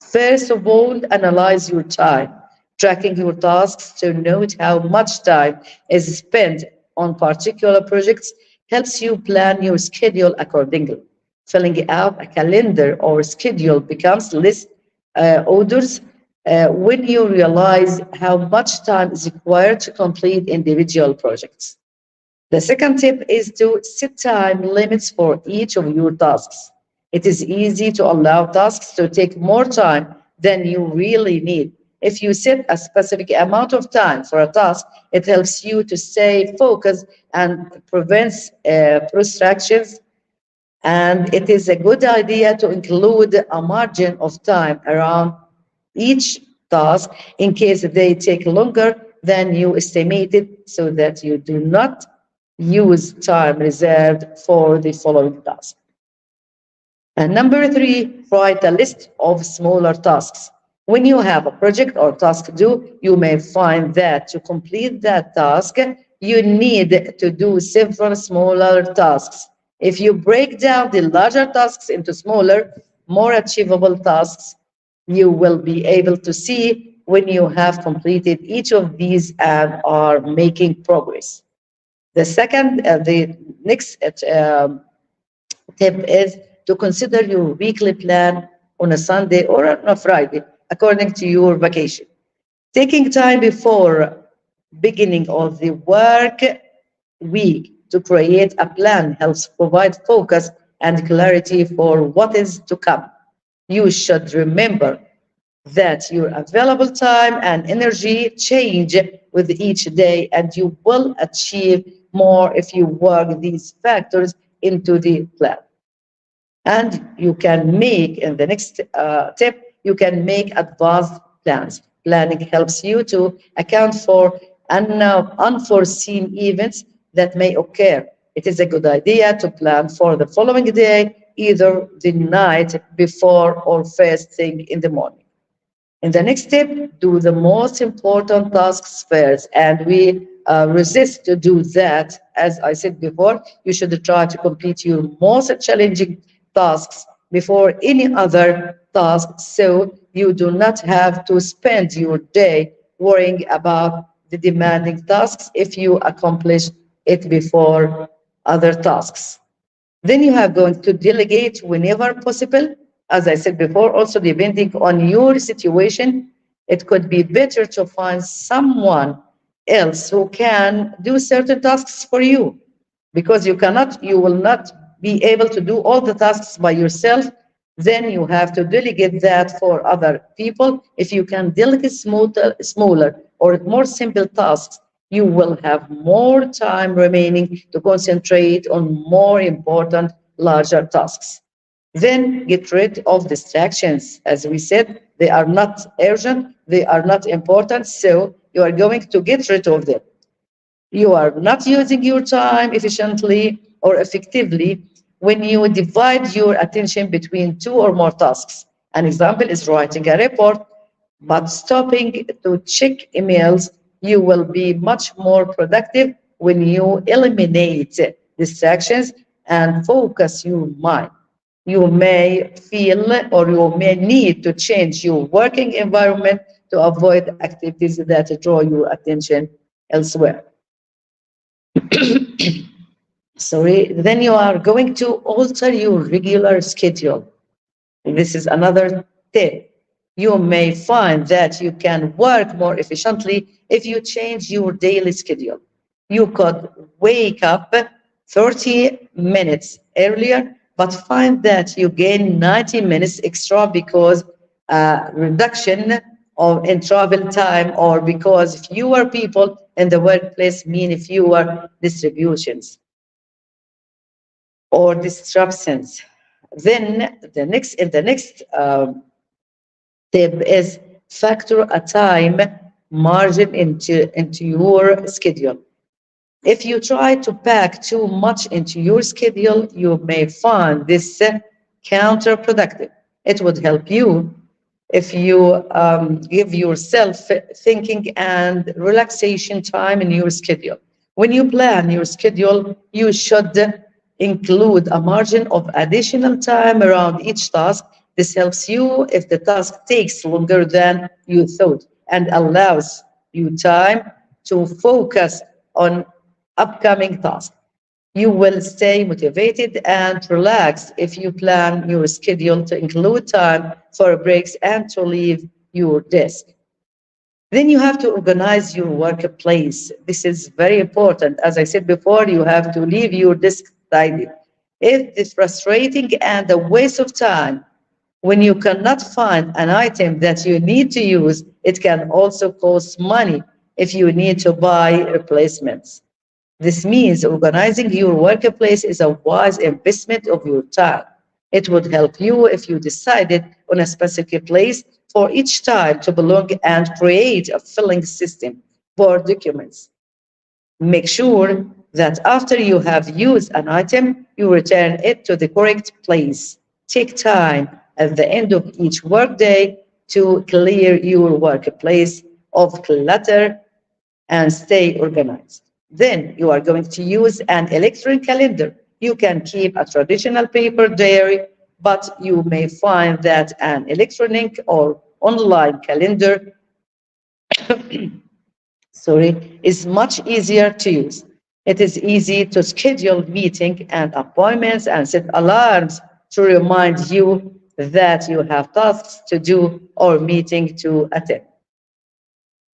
[SPEAKER 2] First of all, analyze your time, tracking your tasks to note how much time is spent on particular projects helps you plan your schedule accordingly. Filling out a calendar or schedule becomes less odors when you realize how much time is required to complete individual projects. The second tip is to set time limits for each of your tasks. It is easy to allow tasks to take more time than you really need. If you set a specific amount of time for a task, it helps you to stay focused and prevents distractions. And it is a good idea to include a margin of time around each task in case they take longer than you estimated so that you do not use time reserved for the following task. And number three, write a list of smaller tasks. When you have a project or task to do, you may find that to complete that task, you need to do several smaller tasks. If you break down the larger tasks into smaller, more achievable tasks, you will be able to see when you have completed each of these and are making progress. The next tip is to consider your weekly plan on a Sunday or on a Friday, according to your vacation. Taking time before beginning of the work week to create a plan helps provide focus and clarity for what is to come. You should remember that your available time and energy change with each day, and you will achieve more if you work these factors into the plan. And you can make, in the next tip, you can make advanced plans. Planning helps you to account for unforeseen events that may occur. It is a good idea to plan for the following day, either the night before or first thing in the morning. In the next step, do the most important tasks first, and we resist to do that. As I said before, you should try to complete your most challenging tasks before any other task, so you do not have to spend your day worrying about the demanding tasks if you accomplish it before other tasks. Then you are going to delegate whenever possible. As I said before, also depending on your situation, it could be better to find someone else who can do certain tasks for you because you will not be able to do all the tasks by yourself. Then you have to delegate that for other people. If you can delegate smaller or more simple tasks, you will have more time remaining to concentrate on more important, larger tasks. Then get rid of distractions. As we said, they are not urgent, they are not important, so you are going to get rid of them. You are not using your time efficiently or effectively when you divide your attention between two or more tasks. An example is writing a report, but stopping to check emails, you will be much more productive when you eliminate distractions and focus your mind. You may feel or you may need to change your working environment to avoid activities that draw your attention elsewhere. Sorry, then you are going to alter your regular schedule. This is another tip. You may find that you can work more efficiently if you change your daily schedule. You could wake up 30 minutes earlier, but find that you gain 90 minutes extra because reduction in travel time or because fewer people in the workplace mean fewer distributions or disruptions. Then the next tip is factor a time margin into your schedule. If you try to pack too much into your schedule, you may find this counterproductive. It would help you if you give yourself thinking and relaxation time in your schedule. When you plan your schedule, you should include a margin of additional time around each task. This helps you if the task takes longer than you thought and allows you time to focus on upcoming tasks. You will stay motivated and relaxed if you plan your schedule to include time for breaks and to leave your desk. Then you have to organize your workplace. This is very important. As I said before, you have to leave your desk tidy. It is frustrating and a waste of time when you cannot find an item that you need to use. It can also cost money if you need to buy replacements. This means organizing your workplace is a wise investment of your time. It would help you if you decided on a specific place for each time to belong and create a filling system for documents. Make sure that after you have used an item, you return it to the correct place. Take time at the end of each workday to clear your workplace of clutter and stay organized. Then you are going to use an electronic calendar. You can keep a traditional paper diary, but you may find that an electronic or online calendar, is much easier to use. It is easy to schedule meetings and appointments and set alarms to remind you that you have tasks to do or meeting to attend.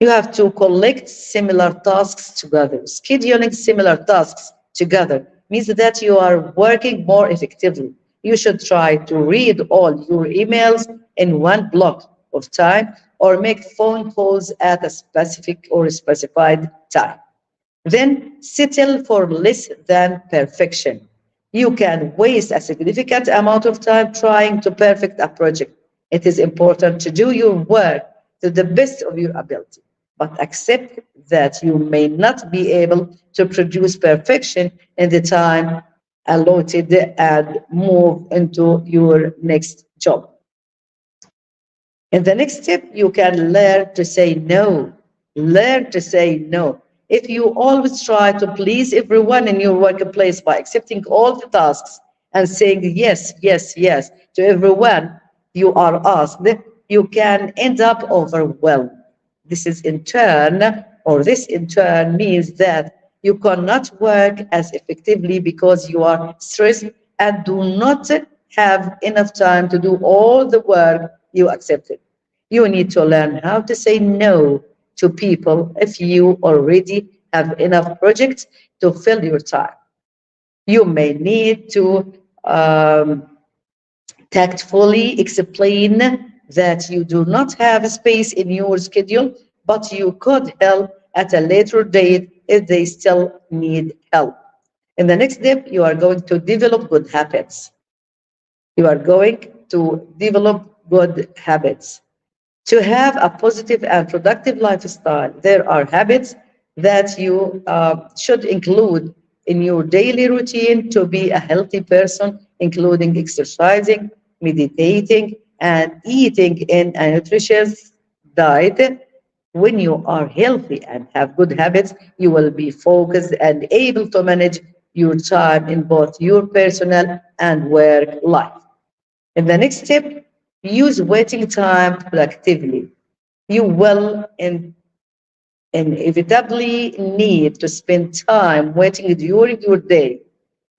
[SPEAKER 2] You have to collect similar tasks together. Scheduling similar tasks together means that you are working more effectively. You should try to read all your emails in one block of time or make phone calls at a specific or specified time. Then settle for less than perfection. You can waste a significant amount of time trying to perfect a project. It is important to do your work to the best of your ability, but accept that you may not be able to produce perfection in the time allotted and move into your next job. In the next step, you can learn to say no. Learn to say no. If you always try to please everyone in your workplace by accepting all the tasks and saying yes, yes, yes to everyone you are asked, you can end up overwhelmed. This in turn means that you cannot work as effectively because you are stressed and do not have enough time to do all the work you accepted. You need to learn how to say no to people if you already have enough projects to fill your time. You may need to tactfully explain that you do not have space in your schedule, but you could help at a later date if they still need help. In the next step, you are going to develop good habits. You are going to develop good habits. To have a positive and productive lifestyle, there are habits that you should include in your daily routine to be a healthy person, including exercising, meditating, and eating in a nutritious diet. When you are healthy and have good habits, you will be focused and able to manage your time in both your personal and work life. In the next step, use waiting time productively. You will inevitably need to spend time waiting during your day.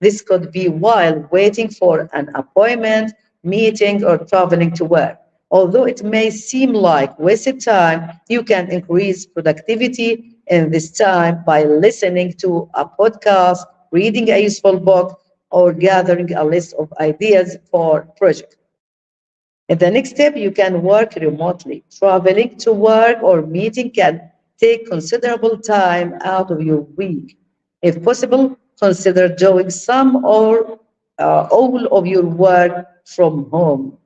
[SPEAKER 2] This could be while waiting for an appointment, meeting, or traveling to work. Although it may seem like wasted time, you can increase productivity in this time by listening to a podcast, reading a useful book, or gathering a list of ideas for projects. In the next step, you can work remotely. Traveling to work or meeting can take considerable time out of your week. If possible, consider doing some or all of your work from home.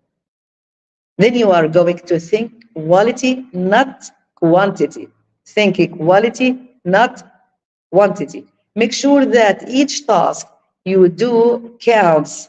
[SPEAKER 2] Then you are going to think quality, not quantity. Think quality, not quantity. Make sure that each task you do counts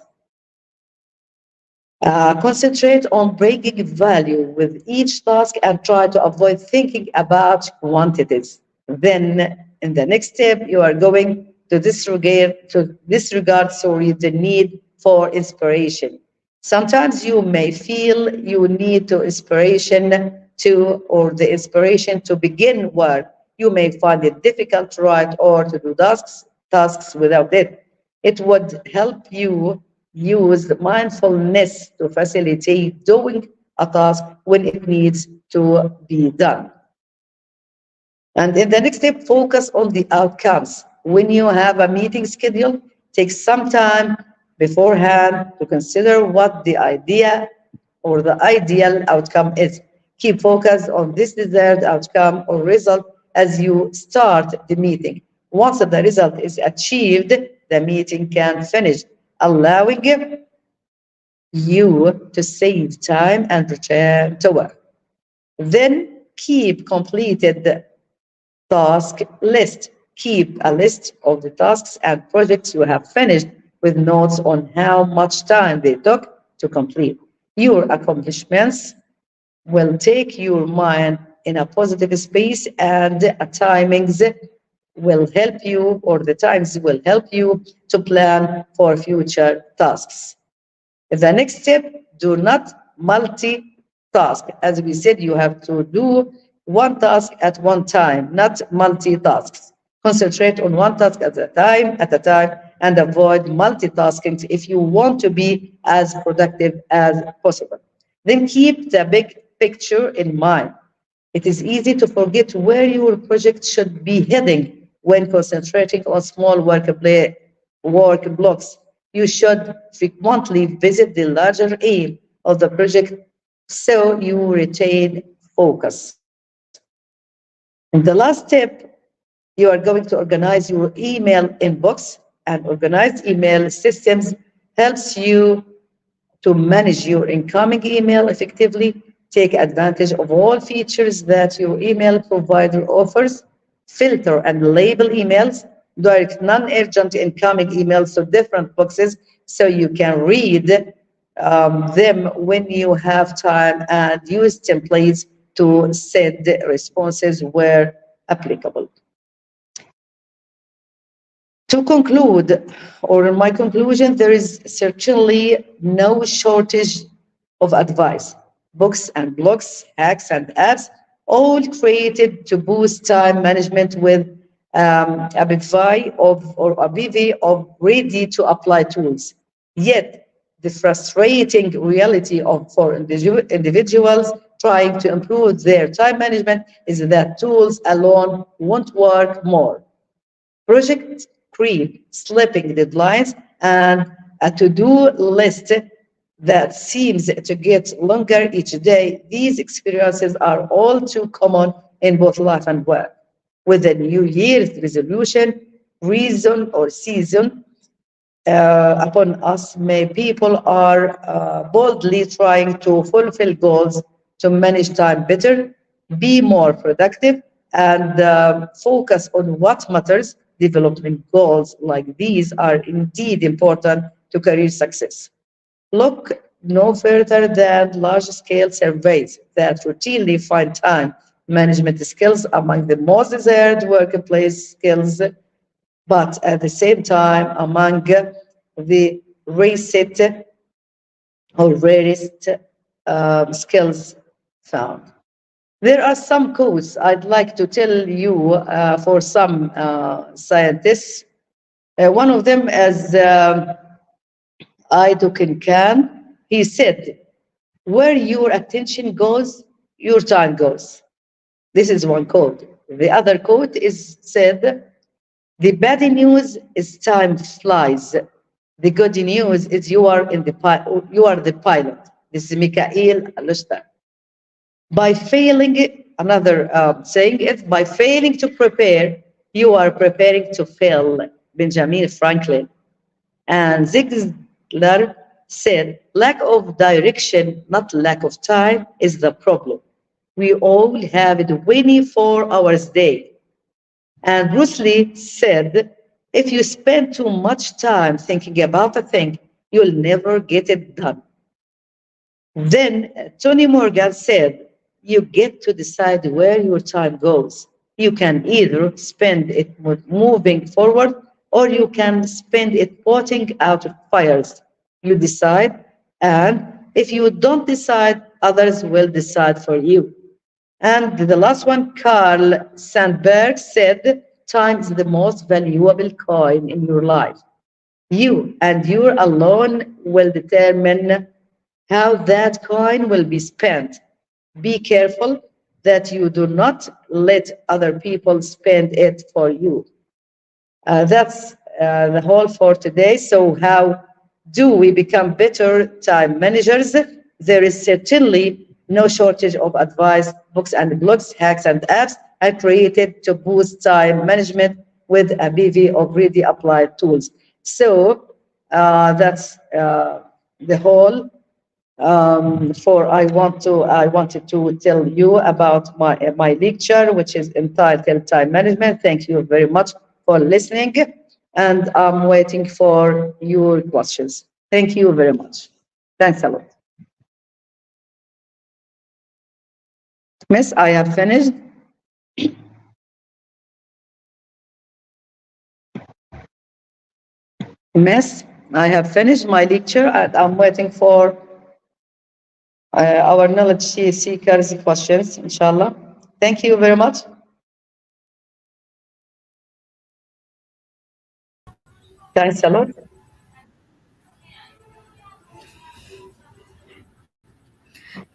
[SPEAKER 2] Concentrate on bringing value with each task and try to avoid thinking about quantities. Then, in the next step, you are going to disregard the need for inspiration. Sometimes you may feel you need to inspiration to or the inspiration to begin work. You may find it difficult to write or to do tasks without it. It would help you use mindfulness to facilitate doing a task when it needs to be done. And in the next step, focus on the outcomes. When you have a meeting schedule, take some time beforehand to consider what the idea or the ideal outcome is. Keep focused on this desired outcome or result as you start the meeting. Once the result is achieved, the meeting can finish, allowing you to save time and return to work. Then keep completed task list. Keep a list of the tasks and projects you have finished with notes on how much time they took to complete. Your accomplishments will take your mind in a positive space and timings will help you or the times will help you to plan for future tasks. The next step, do not multitask. As we said, you have to do one task at one time, not multitasks. Concentrate on one task at a time, and avoid multitasking if you want to be as productive as possible. Then keep the big picture in mind. It is easy to forget where your project should be heading when concentrating on small work blocks. You should frequently visit the larger aim of the project so you retain focus. In the last step, you are going to organize your email inbox, and organized email systems helps you to manage your incoming email effectively. Take advantage of all features that your email provider offers. Filter and label emails. Direct non-urgent incoming emails to different boxes so you can read them when you have time, and use templates to send responses where applicable. To conclude, or in my conclusion, there is certainly no shortage of advice. Books and blogs, hacks and apps, all created to boost time management with a bevy of ready to apply tools. Yet, the frustrating reality for individuals trying to improve their time management is that tools alone won't work more. Project creep, slipping deadlines, and a to-do list that seems to get longer each day. These experiences are all too common in both life and work. With the New Year's resolution, reason or season upon us, may people are boldly trying to fulfill goals to manage time better, be more productive, and focus on what matters. Development goals like these are indeed important to career success. Look no further than large-scale surveys that routinely find time management skills among the most desired workplace skills, but at the same time among the rarest or rarest skills found. There are some quotes I'd like to tell you for some scientists. One of them is Ido Khan. He said, "Where your attention goes, your time goes." This is one quote. The other quote is said, "The bad news is time flies. The good news is you are the pilot." This is Mikhail Alushta. By failing, another saying is, by failing to prepare, you are preparing to fail. Benjamin Franklin. And Zig Ziglar said, lack of direction, not lack of time, is the problem. We all have a 24 hours day. And Bruce Lee said, if you spend too much time thinking about a thing, you'll never get it done. Then Tony Morgan said, you get to decide where your time goes. You can either spend it moving forward or you can spend it putting out fires. You decide, and if you don't decide, others will decide for you. And the last one, Carl Sandberg said, time is the most valuable coin in your life. You and you alone will determine how that coin will be spent. Be careful that you do not let other people spend it for you. That's the whole for today. So, how do we become better time managers? There is certainly no shortage of advice, books and blogs, hacks and apps are created to boost time management with a bevy of really applied tools. So, that's the whole for I wanted to tell you about my lecture, which is entitled Time Management. Thank you very much for listening, and I'm waiting for your questions. Thank you very much. Thanks a lot. Miss, I have finished. Miss, I have finished my lecture, and I'm waiting for our knowledge seekers' questions, inshallah. Thank you very much. Thanks a lot.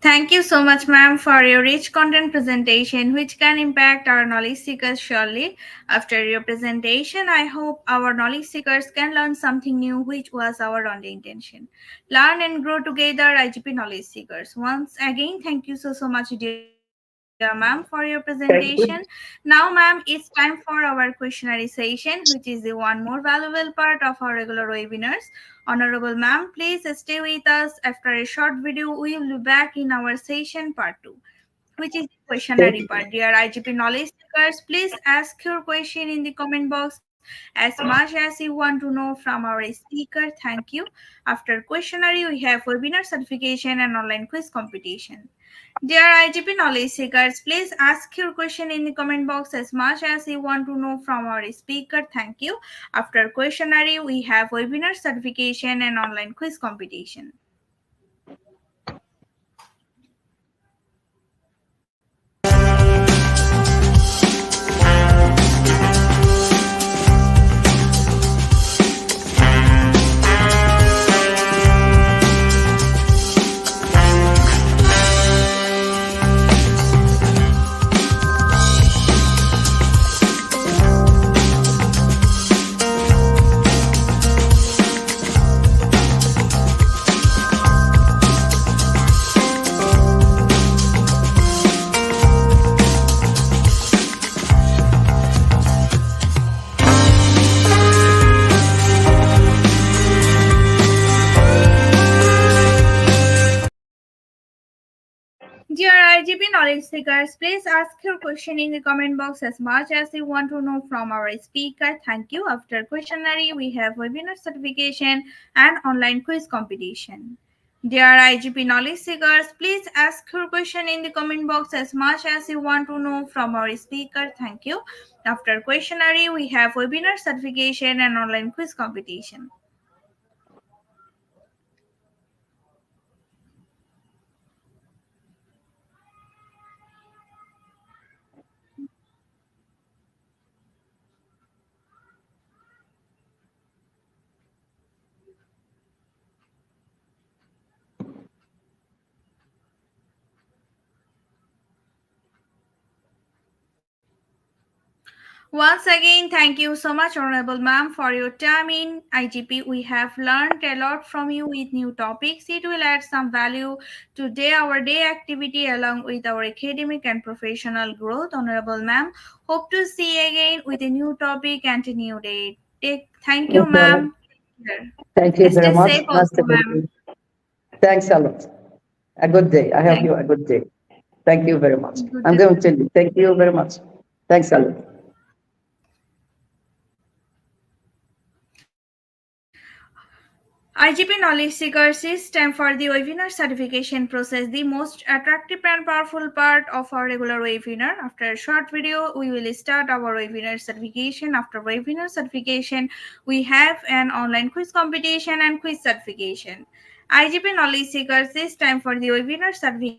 [SPEAKER 1] Thank you so much, ma'am, for your rich content presentation, which can impact our knowledge seekers surely. After your presentation, I hope our knowledge seekers can learn something new, which was our only intention. Learn and grow together, IGP knowledge seekers. Once again, thank you so much, dear ma'am, for your presentation.
[SPEAKER 2] Thank
[SPEAKER 1] Now,
[SPEAKER 2] you.
[SPEAKER 1] ma'am, it's time for our questionnaire session, which is the one more valuable part of our regular webinars. Honorable ma'am, please stay with us. After a short video, we will be back in our session part 2, which is the questionnaire part.
[SPEAKER 2] Thank
[SPEAKER 1] Dear IGP knowledge seekers, please ask your question in the comment box as much as you want to know from our speaker. Thank you. After questionnaire, we have webinar certification and online quiz competition. Dear IGP knowledge seekers, please ask your question in the comment box as much as you want to know from our speaker. Thank you. After questionnaire, we have webinar certification and online quiz competition. Dear IGP knowledge seekers, please ask your question in the comment box as much as you want to know from our speaker. Thank you. After questionnaire, we have webinar certification and online quiz competition. Dear IGP knowledge seekers, please ask your question in the comment box as much as you want to know from our speaker. Thank you. After questionnaire, we have webinar certification and online quiz competition. Once again, thank you so much, Honorable Ma'am, for your time in IGP. We have learned a lot from you with new topics. It will add some value to our day activity along with our academic and professional growth, Honorable Ma'am. Hope to see you again with a new topic and a new day. Thank you,
[SPEAKER 2] Inshallah.
[SPEAKER 1] ma'am.
[SPEAKER 2] Thank you very
[SPEAKER 1] Stay
[SPEAKER 2] much.
[SPEAKER 1] safe
[SPEAKER 2] Nice
[SPEAKER 1] also,
[SPEAKER 2] to meet
[SPEAKER 1] ma'am.
[SPEAKER 2] you. Thanks a lot. A good day. I have
[SPEAKER 1] Thank
[SPEAKER 2] you a good day. Thank you very much.
[SPEAKER 1] you. Good
[SPEAKER 2] I'm
[SPEAKER 1] day.
[SPEAKER 2] going to tell you. Thank you very much. Thanks a lot.
[SPEAKER 1] IGP Knowledge Seekers, it's time for the webinar certification process, the most attractive and powerful part of our regular webinar. After a short video, we will start our webinar certification. After webinar certification, we have an online quiz competition and quiz certification. IGP Knowledge Seekers, it's time for the webinar certification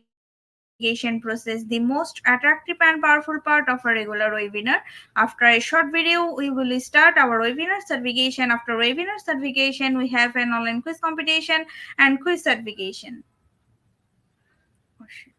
[SPEAKER 1] process, the most attractive and powerful part of a regular webinar. After a short video, we will start our webinar certification. After webinar certification, we have an online quiz competition and quiz certification. Oh, shit.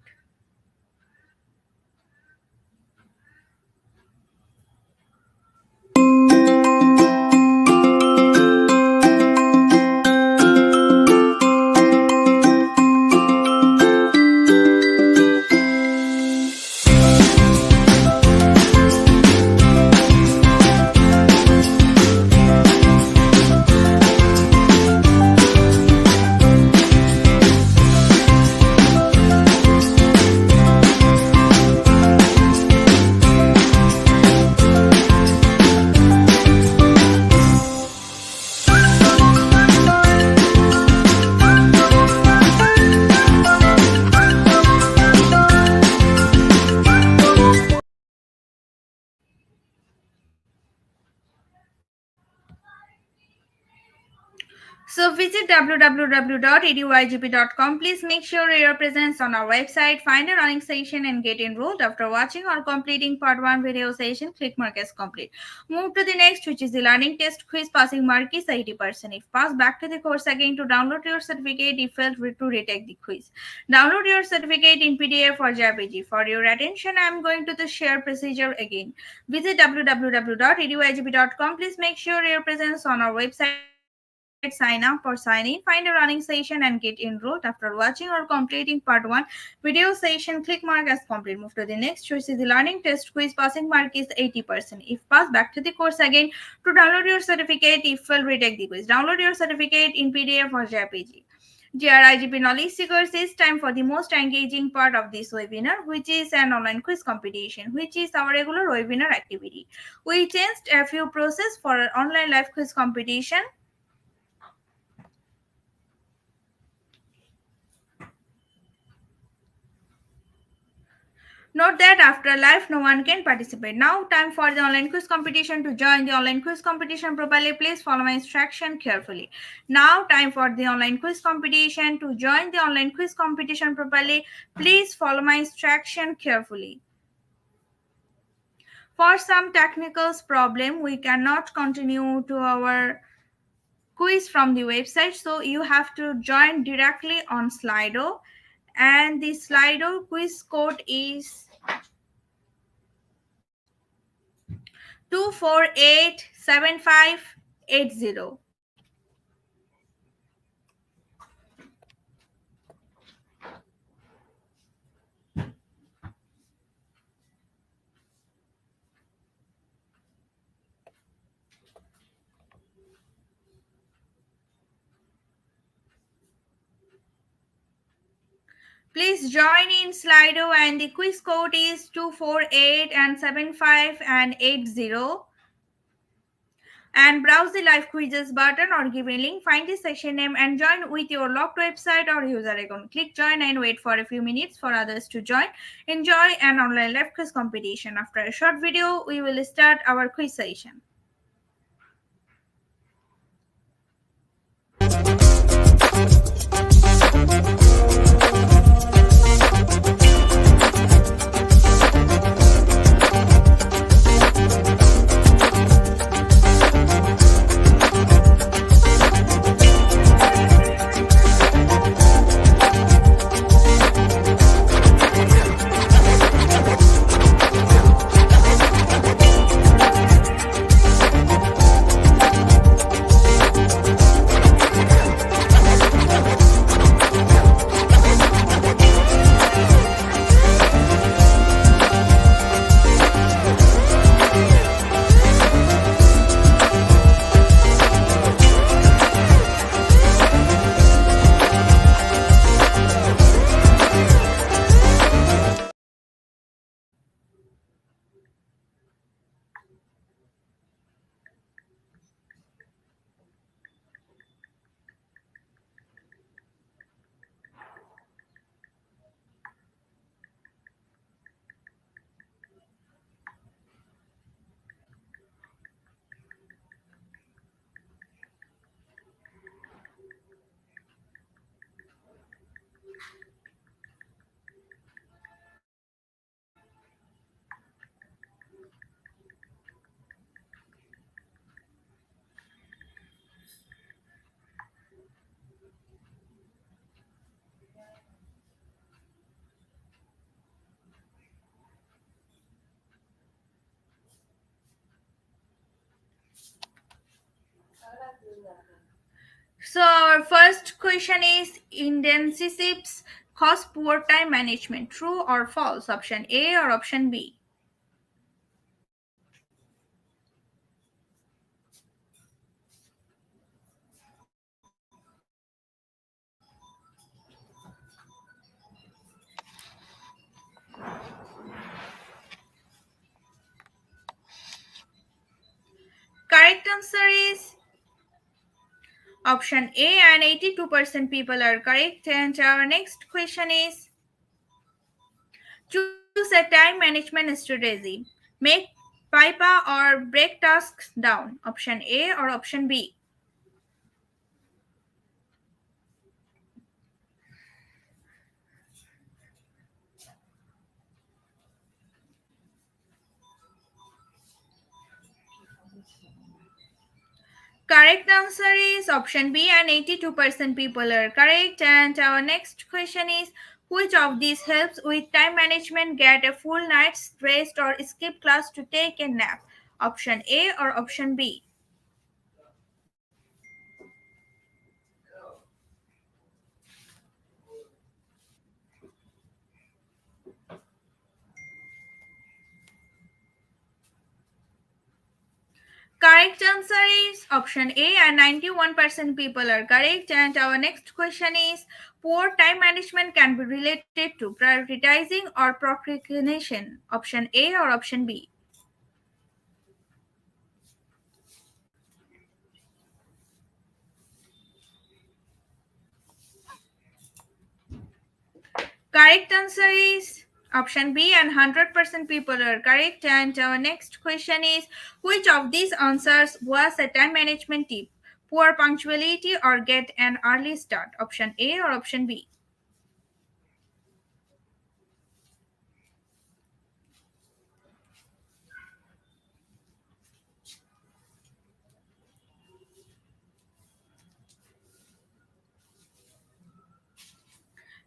[SPEAKER 1] So visit www.eduigp.com. Please make sure your presence on our website, find a running session and get enrolled. After watching or completing part 1 video session, click mark as complete. Move to the next, which is the learning test quiz. Passing mark is 80%. If passed, back to the course again to download your certificate. If failed, to retake the quiz. Download your certificate in PDF or JPG. For your attention, I am going to the share procedure again. Visit www.eduigp.com. Please make sure your presence on our website, sign up or sign in, find a running session and get enrolled. After watching or completing part 1 video session, click mark as complete. Move to the next, which is the learning test quiz. Passing mark is 80%. If passed, back to the course again to download your certificate. If failed, retake the quiz. Download your certificate in PDF or JPG. Dear IGP Knowledge Seekers, it's time for the most engaging part of this webinar, which is an online quiz competition, which is our regular webinar activity. We changed a few process for our online live quiz competition. Note that after live, no one can participate. Now, time for the online quiz competition. To join the online quiz competition properly, please follow my instruction carefully. Now, time for the online quiz competition. To join the online quiz competition properly, please follow my instruction carefully. For some technical problem, we cannot continue to our quiz from the website. So, you have to join directly on Slido. And the Slido quiz code is 2487580. Please join in Slido and the quiz code is 248 and 75 and 80. And browse the live quizzes button or given link, find the session name and join with your logged website or user account. Click join and wait for a few minutes for others to join. Enjoy an online live quiz competition. After a short video, we will start our quiz session. So our first question is internships cause poor time management. True or false? Option A or option B? Correct answer is option A, and 82% people are correct. And our next question is choose a time management strategy. Make pipa or break tasks down. Option A or option B? Correct answer is option B, and 82% people are correct. And our next question is which of these helps with time management? Get a full night's rest or skip class to take a nap? Option A or option B? Correct answer is option A, and 91% people are correct. And our next question is poor time management can be related to prioritizing or procrastination. Option A or option B? Correct answer is option B, and 100% people are correct. And our next question is which of these answers was a time management tip? Poor punctuality or get an early start? Option A or option B?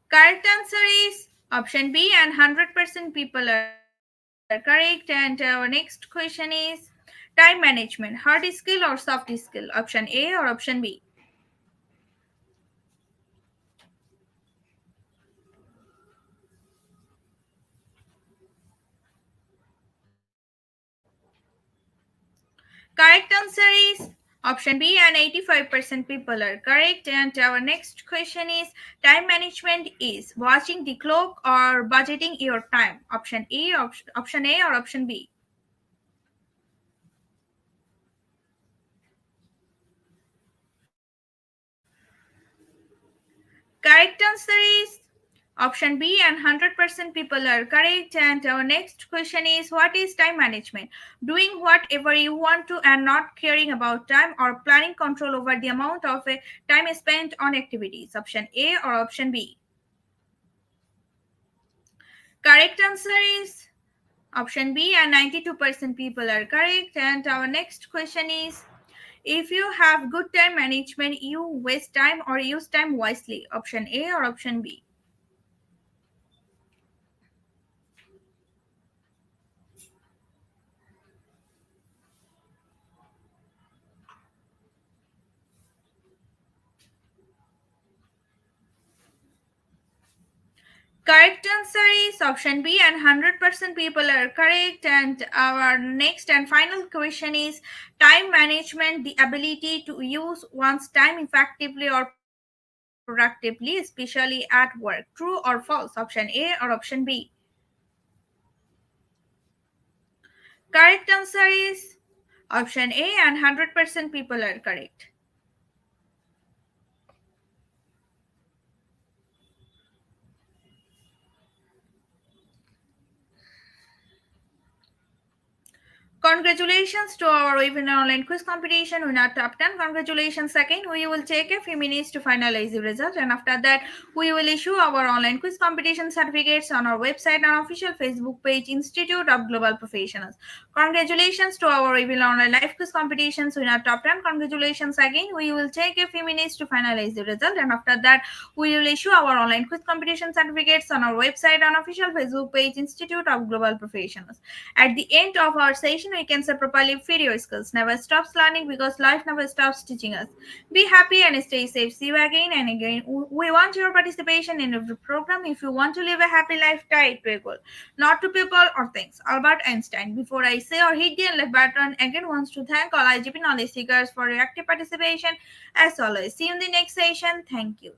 [SPEAKER 1] Correct answer is option B, and 100% people are correct. And our next question is time management, hard skill or soft skill? Option A or option B? Correct answer is option B, and 85% people are correct. And our next question is time management is watching the clock or budgeting your time? Option A or option B? Correct answer is option B, and 100% people are correct. And our next question is what is time management? Doing whatever you want to and not caring about time, or planning control over the amount of time spent on activities? Option A or option B? Correct answer is option B, and 92% people are correct. And our next question is if you have good time management, you waste time or use time wisely? Option A or option B? Correct answer is option B, and 100% people are correct. And our next and final question is time management, the ability to use one's time effectively or productively, especially at work. True or false? Option A or option B? Correct answer is option A, and 100% people are correct. Congratulations to our webinar online quiz competition winner top 10. Congratulations again. We will take a few minutes to finalize the result, and after that, we will issue our online quiz competition certificates on our website and official Facebook page, Institute of Global Professionals. Congratulations to our webinar online live quiz competitions winner top 10. Congratulations again. We will take a few minutes to finalize the result, and after that, we will issue our online quiz competition certificates on our website and official Facebook page, Institute of Global Professionals. At the end of our session, we can say properly, feed your skills. Never stops learning because life never stops teaching us. Be happy and stay safe. See you again and again. We want your participation in every program. If you want to live a happy life, tie it to a goal, not to people or things. Albert Einstein. Before I say or hit the end left button, again wants to thank all IGP knowledge seekers for your active participation. As always, see you in the next session. Thank you.